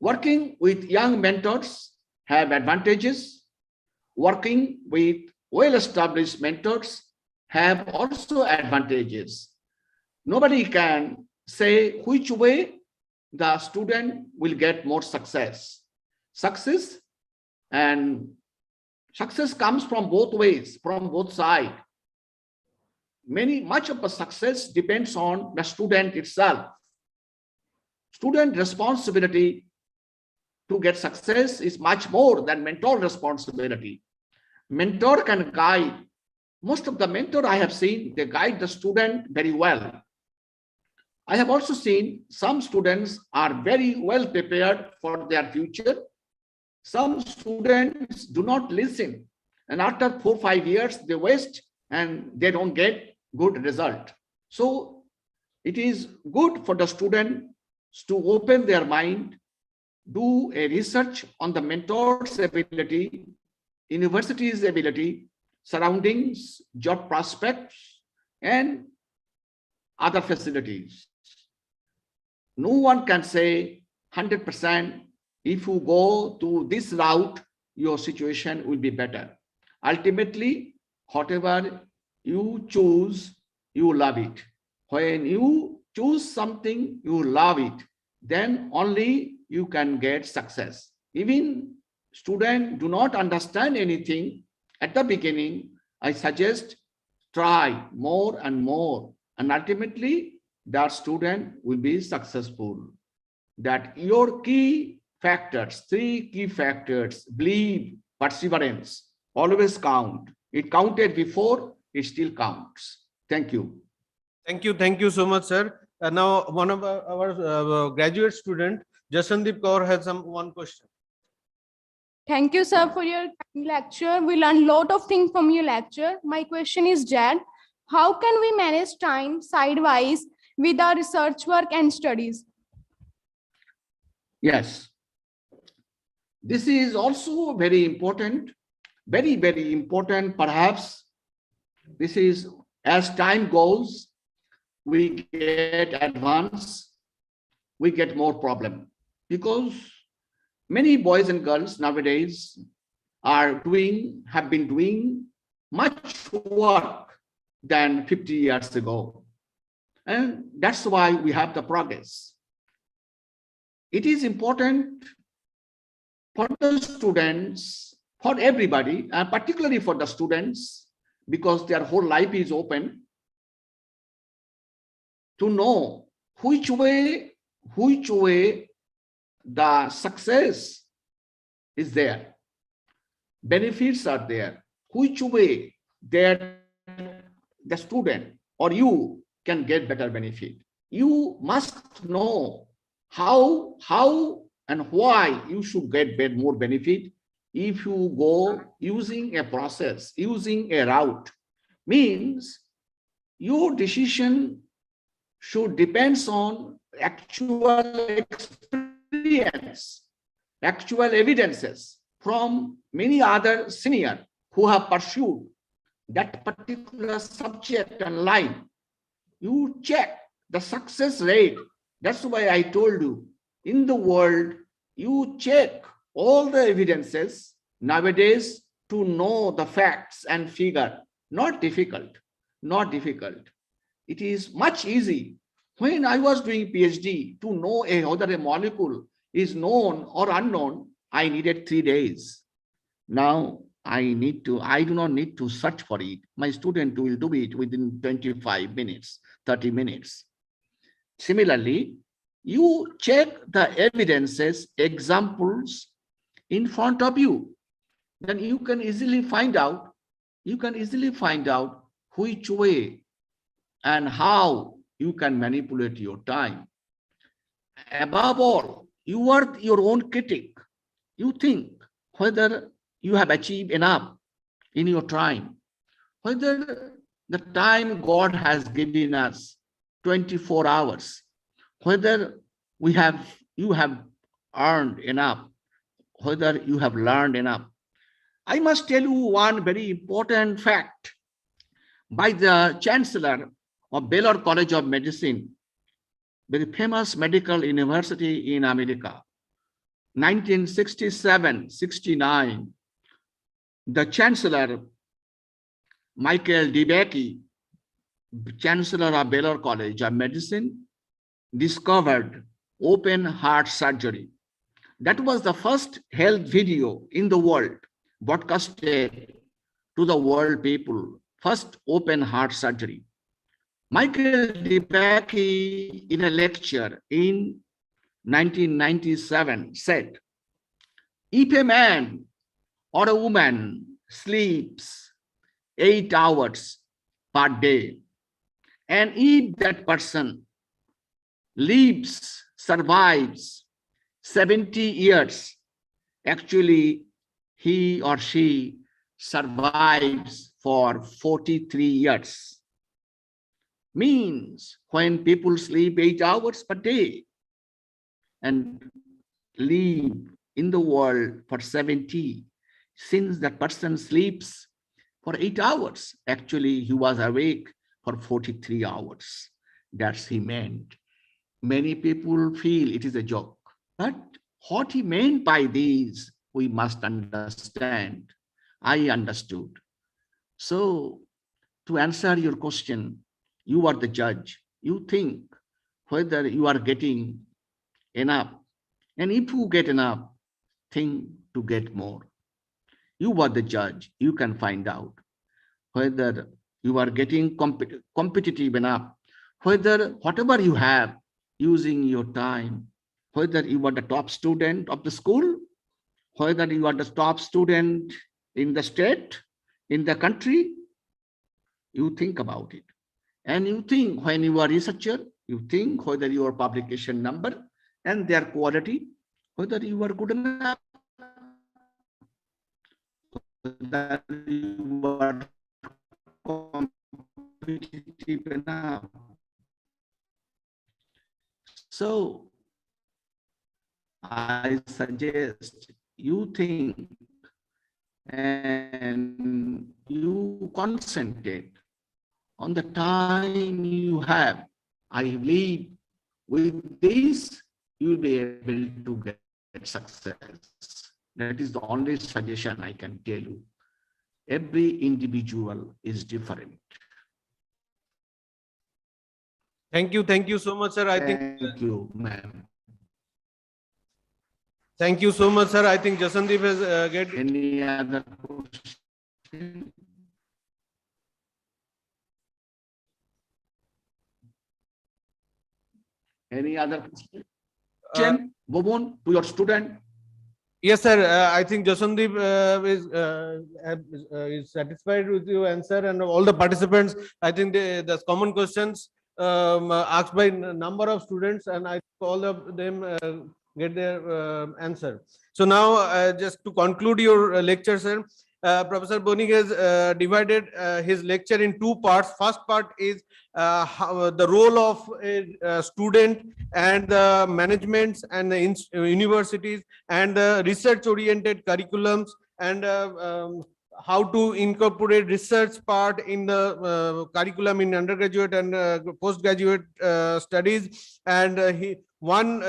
Working with young mentors have advantages. Working with well-established mentors have also advantages. Nobody can say which way the student will get more success. Success comes from both ways, from both sides. Much of the success depends on the student itself. Student responsibility to get success is much more than mentor responsibility. Mentor can guide. Most of the mentor I have seen, they guide the student very well. I have also seen some students are very well prepared for their future. Some students do not listen, and after 4 or 5 years, they waste and they don't get good result. So it is good for the students to open their mind, do a research on the mentor's ability, university's ability, surroundings, job prospects, and other facilities. No one can say 100%, if you go to this route, your situation will be better. Ultimately, whatever you choose, you love it. When you choose something, you love it, then only you can get success. Even students do not understand anything at the beginning, I suggest try more and more, and ultimately that student will be successful. That your key factors, 3 key factors, believe, perseverance, always count. It counted before, it still counts. Thank you. Thank you so much, sir. Now, one of our graduate student, Jashandeep Kaur, has one question. Thank you, sir, for your lecture. We learned a lot of things from your lecture. My question is, Jad, how can we manage time sidewise with our research work and studies? Yes. This is also very important, very, very important. Perhaps this is, as time goes, we get advanced, we get more problem, because many boys and girls nowadays have been doing much work than 50 years ago. And that's why we have the progress. It is important for the students, for everybody, and particularly for the students, because their whole life is open, to know which way the success is there, benefits are there, which way that the student or you can get better benefit. You must know how and why you should get more benefit. If you go using a process, using a route, means your decision should depends on actual experience, actual evidences from many other senior who have pursued that particular subject and line. You check the success rate. That's why I told you, in the world, you check all the evidences nowadays to know the facts and figure. Not difficult, not difficult. It is much easy. When I was doing PhD, to know whether a molecule is known or unknown, I needed 3 days. Now I do not need to search for it. My student will do it within 25 minutes, 30 minutes. Similarly, you check the evidences, examples in front of you. Then you can easily find out, which way and how you can manipulate your time. Above all, you are your own critic. You think whether you have achieved enough in your time, whether the time God has given us, 24 hours, whether you have earned enough, whether you have learned enough. I must tell you one very important fact by the Chancellor of Baylor College of Medicine, very famous medical university in America. 1967-69, the Chancellor, Michael DeBakey, Chancellor of Baylor College of Medicine, discovered open heart surgery. That was the first health video in the world broadcasted to the world people, first open heart surgery. Michael DeBakey, in a lecture in 1997, said, if a man or a woman sleeps 8 hours per day, and if that person lives, survives 70 years, actually he or she survives for 43 years. Means when people sleep 8 hours per day and live in the world for 70, since that person sleeps for 8 hours, actually he was awake for 43 hours. That's he meant. Many people feel it is a joke, but what he meant by these, we must understand. I understood. So to answer your question, you are the judge. You think whether you are getting enough. And if you get enough, think to get more. You are the judge. You can find out whether you are getting competitive enough, whether whatever you have, using your time, whether you are the top student of the school, whether you are the top student in the state, in the country, you think about it. And you think when you are researcher, you think whether your publication number and their quality, whether you are good enough, whether you are competitive enough. So I suggest you think and you concentrate on the time you have. I believe with this, you will be able to get success. That is the only suggestion I can tell you. Every individual is different. Thank you so much, sir. Thank you, ma'am. Thank you so much, sir. I think Jasandeep has get. Any other question? Any other question? Bobon, to your student? Yes, sir. I think Jasandeep is satisfied with your answer, and all the participants. I think the common questions asked by number of students, and I think all of them get their answer. So now, just to conclude your lecture, sir, Professor Bonig has divided his lecture in two parts. First part is the role of a student and the managements and the universities and the research-oriented curriculums, and how to incorporate research part in the curriculum in undergraduate and postgraduate studies. And one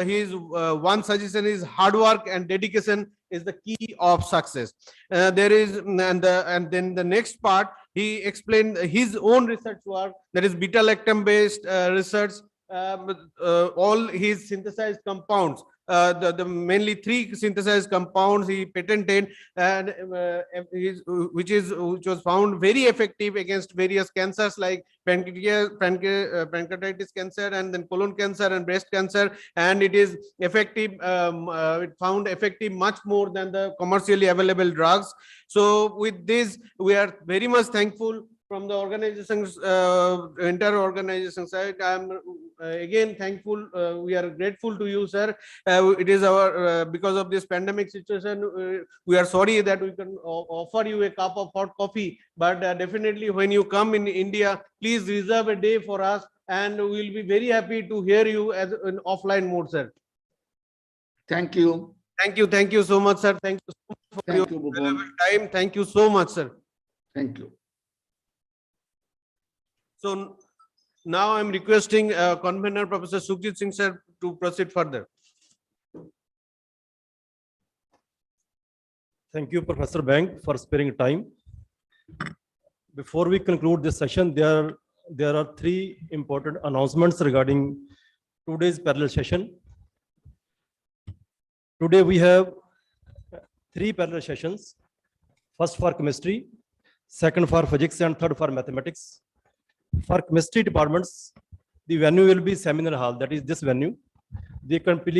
suggestion is hard work and dedication is the key of success. And then the next part, he explained his own research work, that is beta-lactam based research, all his synthesized compounds, the mainly 3 synthesized compounds he patented, and which was found very effective against various cancers like pancreatitis cancer, and then colon cancer and breast cancer, and it is effective. It found effective much more than the commercially available drugs. So with this, we are very much thankful from the organization's entire organization side. I am again thankful. We are grateful to you, sir. It is our because of this pandemic situation, we are sorry that we can offer you a cup of hot coffee, but definitely when you come in India, please reserve a day for us, and we will be very happy to hear you as an offline mode, sir. Thank you. Thank you so much, sir. Thank you so much for your valuable time. Thank you so much, sir. Thank you. So now I'm requesting convener Professor Sukhjit Singh sir to proceed further. Thank you, Professor Bank, for sparing time. Before we conclude this session, there are 3 important announcements regarding today's parallel session. Today we have 3 parallel sessions. First for chemistry, second for physics, and third for mathematics. For chemistry departments, the venue will be seminar hall, that is this venue. They can please